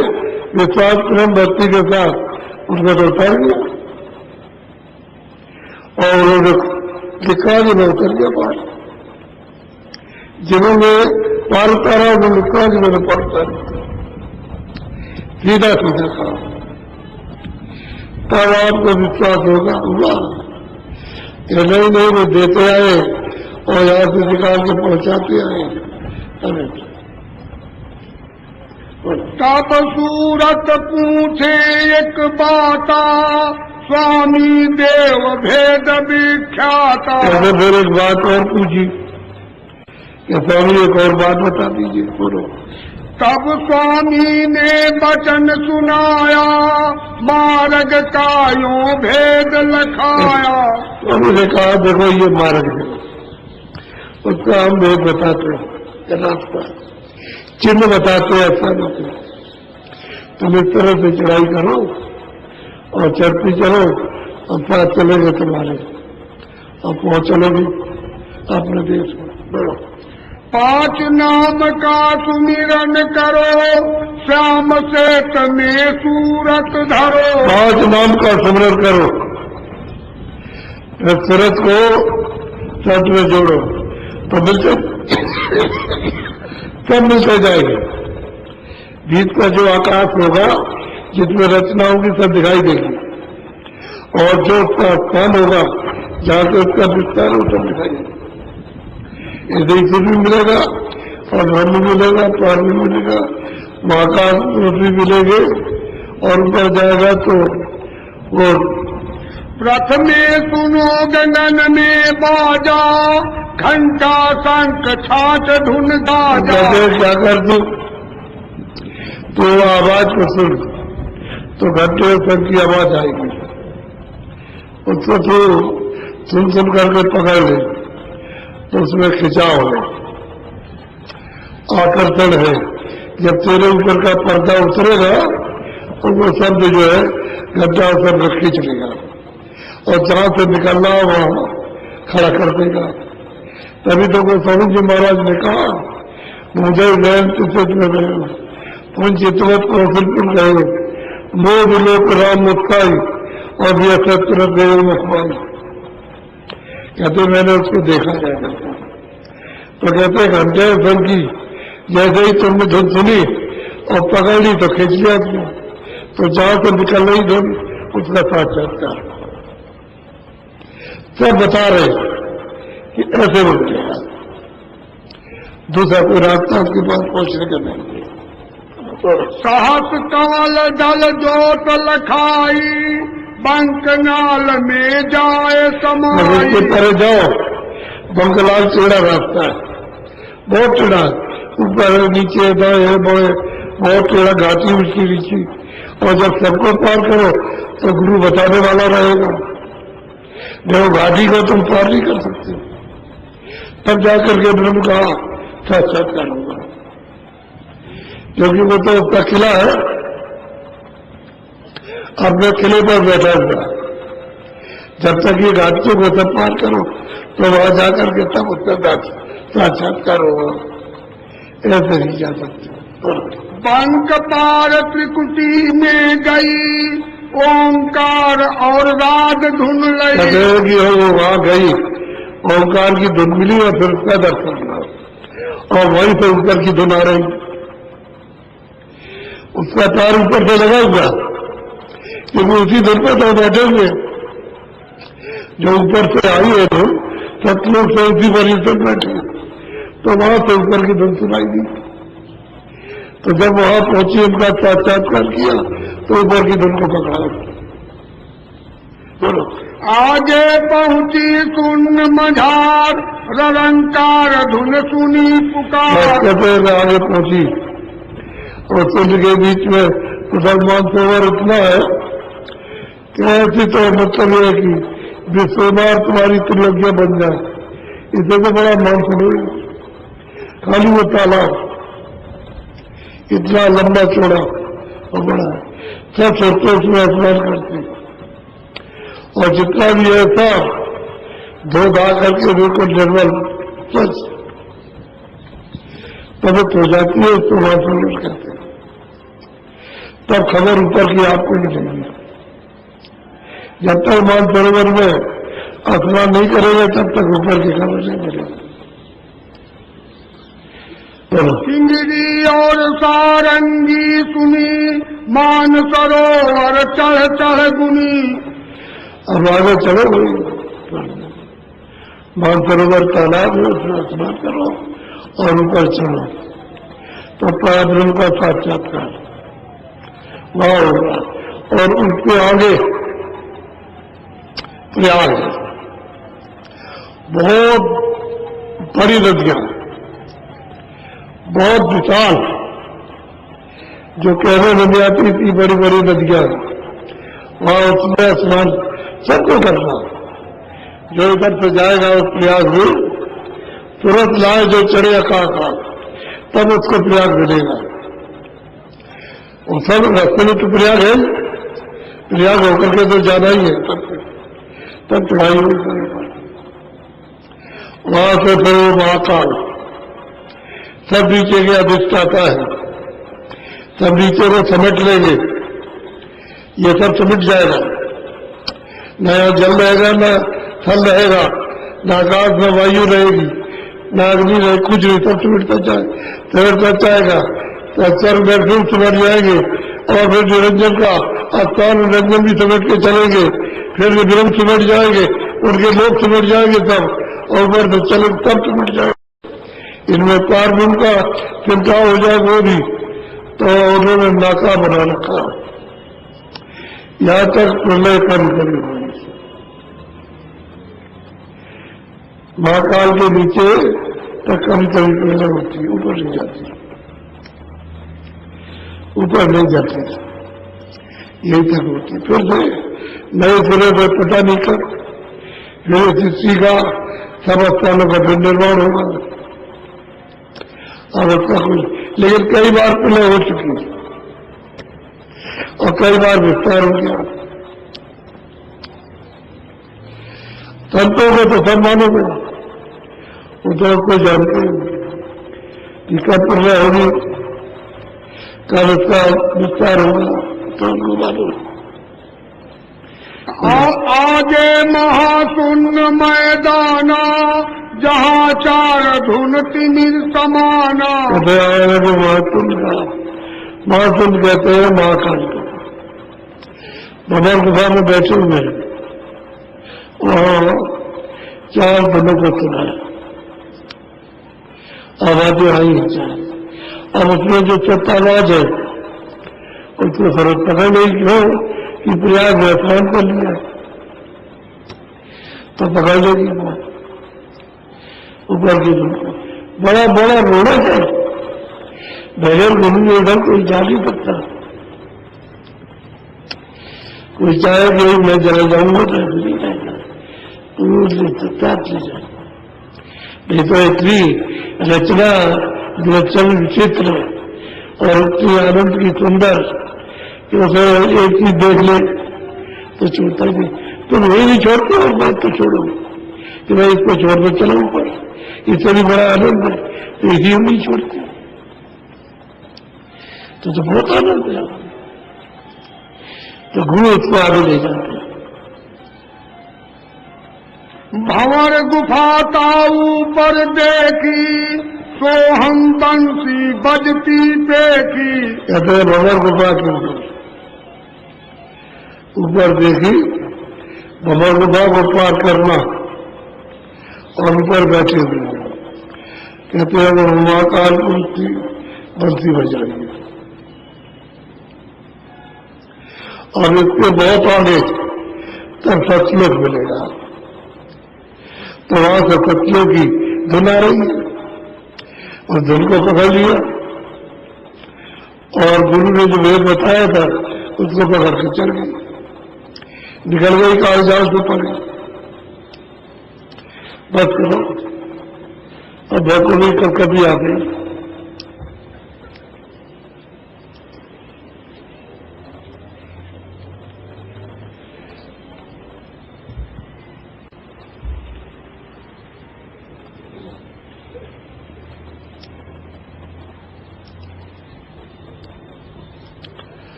विश्वास प्रेम भक्ति के साथ उनको तो उतार गया, और उन्होंने लिखा में उतर गया पार। जिन्होंने पार उतारा उन्होंने लिखा जिन्होंने पार उतारा, सीधा सीधा कहा, तब आपको विश्वास होगा हुआ कि नहीं वो देते आए और यहाँ से निकाल के पहुंचाते आए। तब सूरत पूछे एक बाता, स्वामी देव भेद विख्याता। फिर एक बात और पूछी कि स्वामी एक और बात बता दीजिए। बोलो। तब स्वामी ने वचन सुनाया, मार्ग का यूं भेद लखाया। स्वामी ने कहा देखो ये मार्ग है, उसका हम भेद बताते हैं, रास्ता चिन्ह बताते हैं। ऐसा नहीं तुम इस तरह से चढ़ाई करो और चढ़ती चलो और साथ चलेंगे तुम्हारे और पहुंचोगे अपने देश में। बोलो 5 नाम का सुमिरन करो, श्याम से तुम्हें सूरत धरो। 5 नाम का सुमिरन करो, सूरत को साथ में जोड़ो तो मिलते सब मिलते जाएंगे। बीच का जो आकाश होगा जिसमें रचना होगी सब दिखाई देगी, और जो उसका स्थान होगा जहाँ से उसका विस्तार हो सब दिखाई देगा। इसे भी मिलेगा और धन भी मिलेगा, पार भी मिलेगा, महाकाश भी मिलेंगे और ऊपर जाएगा तो वो प्रथमे सुनो गगन में बाजा, घंटा शंख छाछ धुन गाजा। क्या कर दू तो आवाज को सुन तो घंटे शंख की आवाज आएगी, उसको तो सुन करके पकड़ ले तो उसमें खिंचाव है, आकर्षण है। जब तेरे ऊपर का पर्दा उतरेगा तो वो शब्द जो है घंटा शब्द खींच लेगा और जहां से निकलना वहां खड़ा कर देगा। तभी तो गोस्वामी जी महाराज ने कहा मुझे नयन चित में गए उन चितवत कौशलपुर गए, मोद लोक राम मुस्काई और यह सत्र गए मुखवाई। कहते मैंने उसको देखा जाएगा तो कहते घंटे धन की जैसे ही तुमने धुन सुनी और पकड़ ली तो खींच लिया तुम, तो जहां से निकल रही धुन उसका साक्षात्कार सब बता रहे कि ऐसे हो गया। दूसरा कोई रास्ता उसके पास पहुंचने का नहीं। सहस कमल दल जोत लखाई, बंकनाल में जाए समाई। इसके परे जाओ, बंकलाल टेढ़ा रास्ता है, बहुत टेढ़ा, ऊपर नीचे दाएं बाएं बहुत टेढ़ा, घाटी उसकी नीची। और जब सबको पार करो तो गुरु बताने वाला रहेगा, जब घाटी को तुम पार नहीं कर सकते तब जाकर के ब्रह्म का साक्षात्कार होगा, क्योंकि वो तो उसका किला है, अपने किले पर बैठा हुआ। जब तक ये घाटियों को सब पार करो तो वहां जाकर के तब उसका साक्षात्कार होगा, ऐसे नहीं जा सकते। बंक पार त्रिकुटी में गई, ओंकार और राग धुन लगी। वहां गई, ओंकार की धुन मिली और फिर उसका दर्शन हुआ और वहीं से ऊपर की धुन आ रही, उसका तार ऊपर से लगा हुआ क्योंकि उसी धुन पर तो बैठे हुए। जो ऊपर से आई है धुन सतलोक से उसी पर बैठे तो वहां से ऊपर की धुन सुनाई दी। तो जब वहां पहुंची उनका साक्षात्कार किया तो ऊपर की धुन को पकड़ा। बोलो आगे पहुंची सुन मझार, रंकार धुन सुनी पुकार। आगे पहुंची और कुंड के बीच में मुसलमान सरोवर इतना है कि ऐसी तो मतलब है कि विश्वनाथ तुम्हारी त्रिलोकियां बन जाए, इसे तो बड़ा मान सुनो। खाली वो तालाब इतना लंबा चौड़ा और बड़ा है, सब सोचते उसमें स्नान करते और जितना भी है सब धो धा करके बिल्कुल निर्मल स्वच्छ पवित्र हो जाती है, उसको वहां प्रवेश करते हैं। तब खबर ऊपर की आपको मिलेगी। जब तक मानसरोवर में स्नान नहीं करेंगे तब तक ऊपर की खबर नहीं मिलेगी। सिंगरी और सारंगी सुनी, मानसरोवर चढ़ चढ़ गुनी। अब आगे चलो भाई, मानसरोवर तालाब है उसमें स्नान करो और ऊपर चढ़ो तो पराब्रह्म का साक्षात्कार वहां होगा। और उसके आगे प्रयाग है, बहुत बड़ी नदियां, बहुत विशाल जो कहने में नहीं आती इतनी बड़ी बड़ी नदियां, वहां उसमें स्नान सबको करना। जो इधर से जाएगा उस प्रयाग में तुरंत लाए जो चढ़े अकाका, तब उसको प्रयाग मिलेगा। और सब रास्ते में तो प्रयाग है, प्रयाग होकर के तो जाना ही है, तब चढ़ाई हुई। वहां से फिर वो महाकाल सब नीचे के अधिष्ठाता है, सब नीचे को समेट लेंगे। ये सब समेट जाएगा, न यहाँ जल रहेगा, न थल रहेगा, न आकाश में वायु रहेगी, न अग्नि रहेगी, कुछ नहीं, सब समेटता जाएगा। तो अक्षर में फिर समेट जाएंगे और फिर निरंजन का स्थान निरंजन भी समेट के चलेंगे, फिर ब्रह्म समेट जाएंगे, उनके लोग समेट जाएंगे सब, और ऊपर से चले तब समेट जाएंगे। इनमें पार भी उनका चिंता हो जाए वो भी, तो उन्होंने नाका बना रखा। यहां तक प्रलय करी होगी, महाकाल के नीचे तक कभी कभी प्रलय होती है, ऊपर नहीं जाती, ऊपर नहीं जाती, यही तक होती। फिर से नए सिरे पर पता नहीं कर, फिर सृष्टि का सब स्थानों का फिर निर्माण होगा। अब उसका कुछ, लेकिन कई बार प्रलय हो चुकी और कई बार विस्तार हो गया। संतों को तो सब मानोगे, वो तो आपको जानते हैं कि कब प्रलय होगी, कब उसका विस्तार होगा, तो उनको मालूम। आगे महाशून्य मैदाना, जहाँ चार धुन तिमिर समाना। महाशून्य कहते हैं महाकाल को। भगवान गुफा में बैठे हुए हैं और चार धनों को सुना है, आवाजें आई है चार, अब उसमें जो चौथा आवाज है उसको फर्क पता नहीं क्यों कि प्रयाग में स्नान कर लिया तो पकड़ लेगी ऊपर की दुनिया। बड़ा बड़ा रोड़ा है, बगैर गुरु उधर कोई जा नहीं सकता। कोई चाहे कि मैं जला जाऊंगा तो नहीं जाएगा, सकता जाए। नहीं तो इतनी रचना विलक्षण विचित्र और इतनी आनंद की सुंदर कि उसे एक चीज देख ले तो छोड़ता ही नहीं। तुम वही नहीं छोड़ते और बात तो छोड़ो कि मैं इसको छोड़ दो चलो ऊपर, इससे भी बड़ा आनंद है, तो इसी हम नहीं छोड़ते। तो बहुत आनंद है, तो गुरु उसको आगे ले जाते हैं। भंवर गुफा ताऊ पर देखी, सोहम बंसी बजती पेखी। कहते हैं भंवर गुफा के ऊपर देखी, भंवर गुफा को पार करना और ऊपर बैठे हुए कहते हैं वो महाकाल बंसी बजाएंगे और इसके बहुत आगे तब सचलोक मिलेगा। तो वहां से सचलों की धुन आ रही है और धुन को पकड़ लिया और गुरु ने जो वेद बताया था उसको पकड़ के चल गई, निकल गई कागजात से पड़ी। बस करो, अब भैकुली कभी आ गई।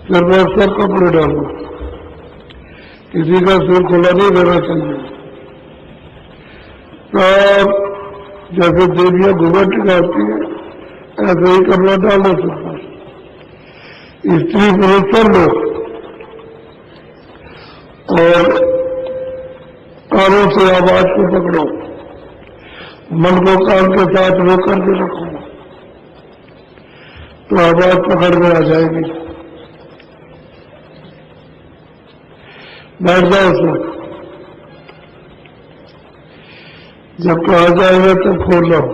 फिर मैं सब कपड़े डालू, किसी का सिर खुला नहीं रहना चाहिए। और जैसे देवियां घूंघट लगाती है ऐसे ही कपड़ा डालो सिर पर। स्त्री पुरुष सब लोग और कानों से आवाज को पकड़ो, मन को कान के साथ रोक करके रखो तो आवाज पकड़ में आ जाएगी। बैठ जाओ उसमें, जब कहा जाएगा तो खोल लो।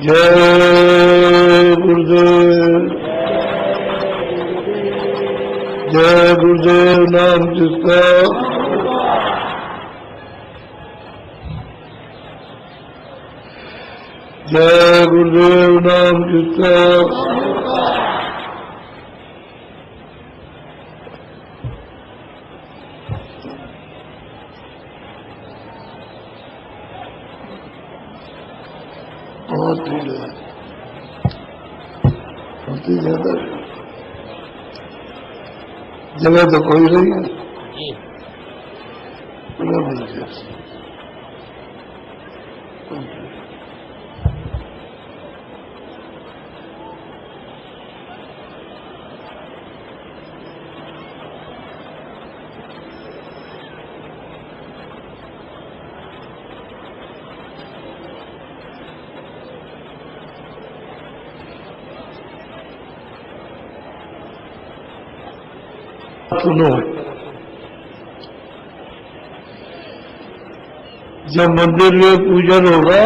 जय गुरुदेव, जय गुरुदेव नाम जिसका जय गुरुदेव नाम जिसका बहुत भीड़ है, बहुत ही ज्यादा जगह तो कोई नहीं है, पूरा मिल गया। सुनो, जब मंदिर में पूजन होगा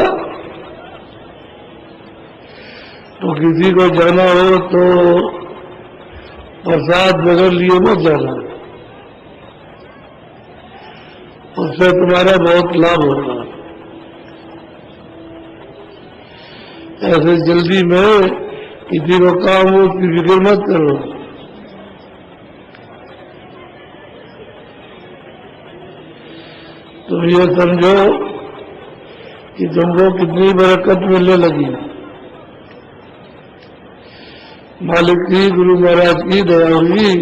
तो किसी को जाना हो तो प्रसाद बगैर लिए मत जाना, उससे तुम्हारा बहुत लाभ होगा। ऐसे जल्दी में किसी को काम हो उसकी फिक्र मत करो। तो ये समझो कि तुमको कितनी बरकत मिलने लगी। मालिक की, गुरु महाराज की दया हुई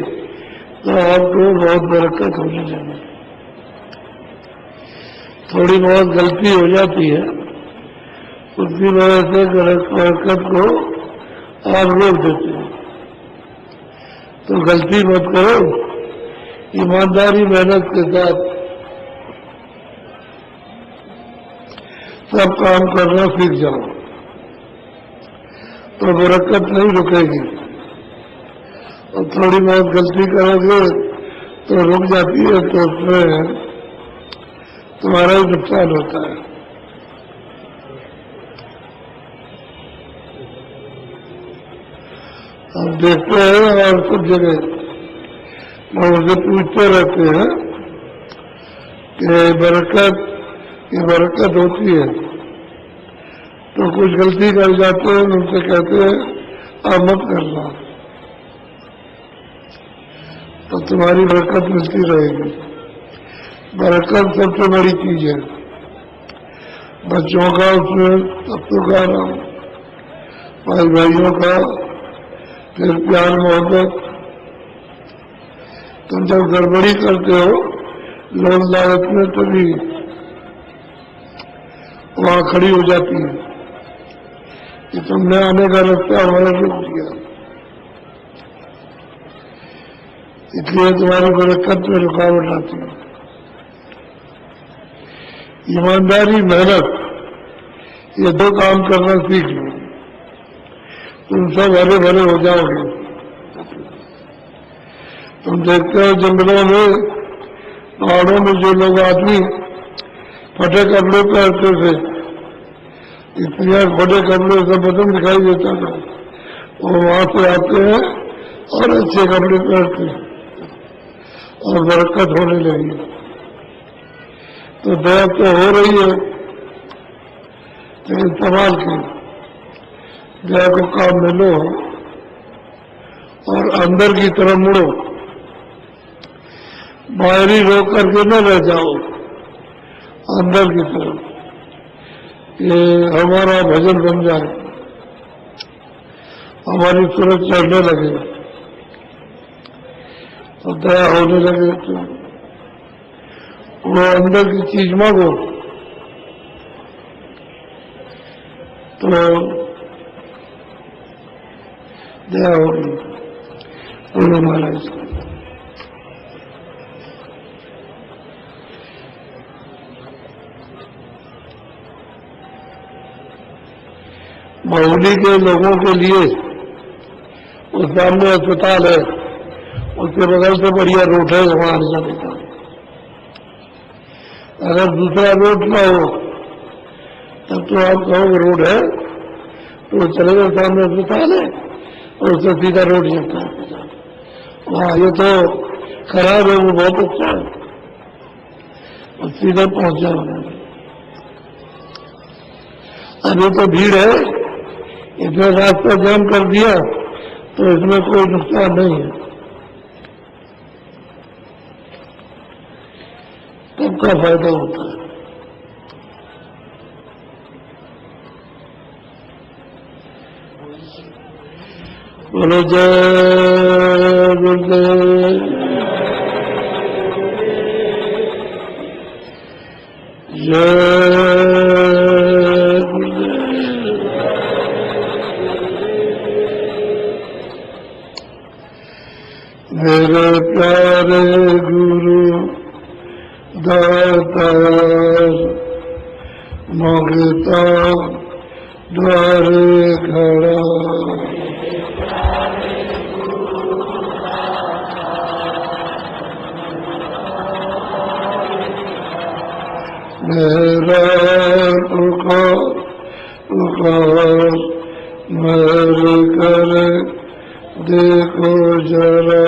तो आपको बहुत बरकत होने लगी। थोड़ी बहुत गलती हो जाती है, उसकी वजह से बरकत को आप रोक देते हो। तो गलती मत करो, ईमानदारी मेहनत के साथ सब काम करना सीख जाओ तो बरकत नहीं रुकेगी। और थोड़ी बहुत गलती करोगे तो रुक जाती है, तो उसमें तुम्हारा ही नुकसान होता है। हम देखते हैं और सब जगह लोग उसे पूछते रहते हैं कि बरकत होती है, तो कुछ गलती कर जाते हैं, उनसे कहते हैं आप मत करना, तो तुम्हारी बरकत मिलती रहेगी। बरकत सबसे बड़ी चीज है। बच्चों का उसमें सबको गा रहा हूँ, भाई भाइयों का, फिर प्यार मोहब्बत, तुम जब गड़बड़ी करते हो लोग लालच में, तभी वहां खड़ी हो जाती है कि तुमने आने का रास्ता हमारा रोक दिया, इसलिए तुम्हारी बरकत में रुकावट आती है। ईमानदारी, मेहनत, ये दो काम करना सीख लो, तुम सब हरे भरे हो जाओगे। तुम देखते हो जंगलों में, पहाड़ों में जो लोग आदमी फटे कपड़े पहनते थे, इतने फटे कपड़े से बदन दिखाई देता था, वो वहां से आते हैं और अच्छे कपड़े पहनते हैं और बरकत होने लगी। तो दया तो हो रही है, लेकिन सवाल की दया को काम में लो और अंदर की तरफ मुड़ो, बाहरी रोक करके न रह जाओ, अंदर की तरफ, ये हमारा भजन बन जाए, हमारी सूरत चढ़ने लगे तो दया होने लगे। तो वो अंदर की चीज मांगो तो दया होगी। बोलो महाराज। महुली के लोगों के लिए उस सामने अस्पताल है, उसके बगल से बढ़िया रोड है वहां आने जाने का। अगर दूसरा रोड ना हो तब तो आप कहोगे रोड है तो चले गए, सामने अस्पताल है और उससे सीधा रोड जाता है वहां। ये तो खराब है, वो बहुत अच्छा है और सीधा पहुंच जाओगे। अभी तो भीड़ है, इसमें रास्ता जाम कर दिया तो इसमें कोई नुकसान नहीं है, सबका फायदा होता है। बोलो जय गुरुदेव, जय मेरे प्यारे गुरु दातार, मांगता द्वारे खड़ा, मेरा पुकार पुकार मेरे करे देखो जरा,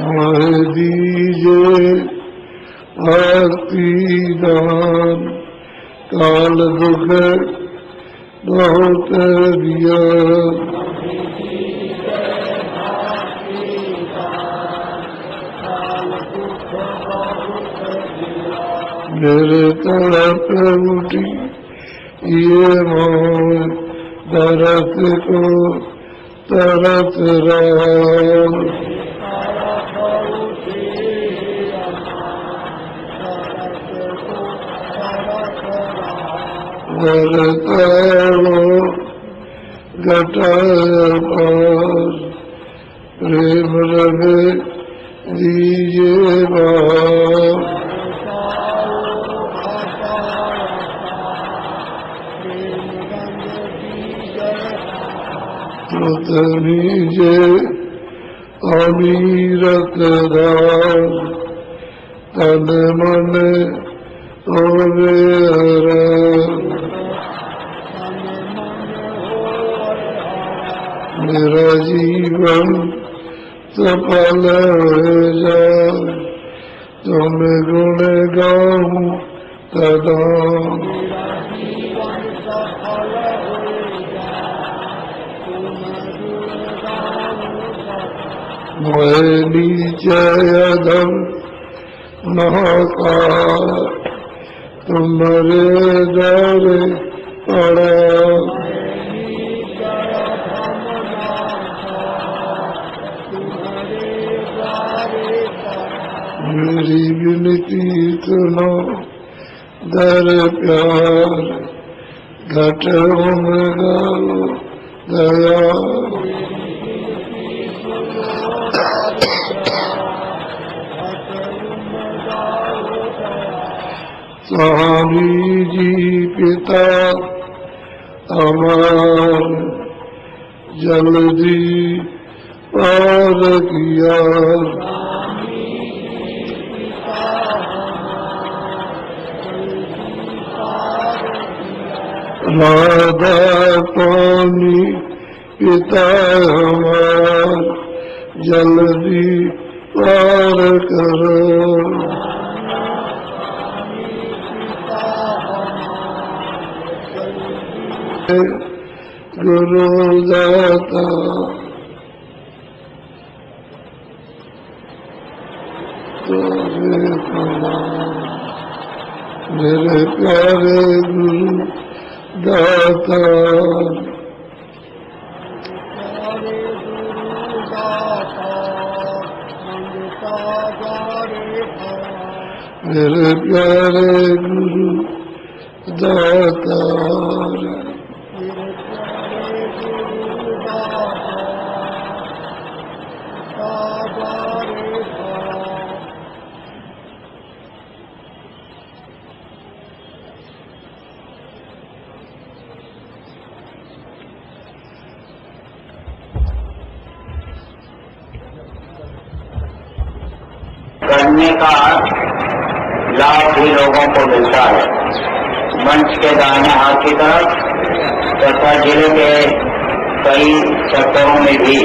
मैं दीजिए आरती दान, काल दुख बहुत दिया, मेरे तरफ उठी ये मोह दरस को तरस रहा, घटाया पास प्रेम रहे दीजिए बाप, नीचे अमीरत दान, तन मन होवे हरण, मेरा जीवन सफल हो जाए, तुम गुण गाऊं सदा, मैं नीचे अधम महाकाल, तुम्हारे द्वारे प्रणाम। मेरी विनती सुनो दर प्यार, घट गाओ दया। स्वामी जी पिता अमर जल्दी पार किया। राधा पानी पिता हमार जल्दी पार करो। गुरुदाता तेरे प्रणाम। मेरे प्यारे गुरु दाता, मेरे प्यारे गुरु दाता। करने का लाभ भी लोगों को मिलता है। मंच के दाहिने हाथ की तरफ तथा जिले के कई सेक्टरों में भी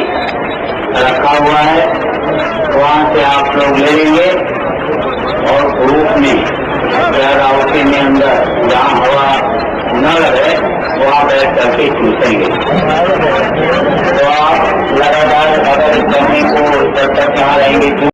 रखा हुआ है, वहां से आप लोग ले लेंगे और ग्रुप में राउटी में अंदर जहाँ हवा न लगे वहाँ बैठ करके चूसेंगे। तो आप लगातार अगर इस करने को जब तक यहाँ रहेंगे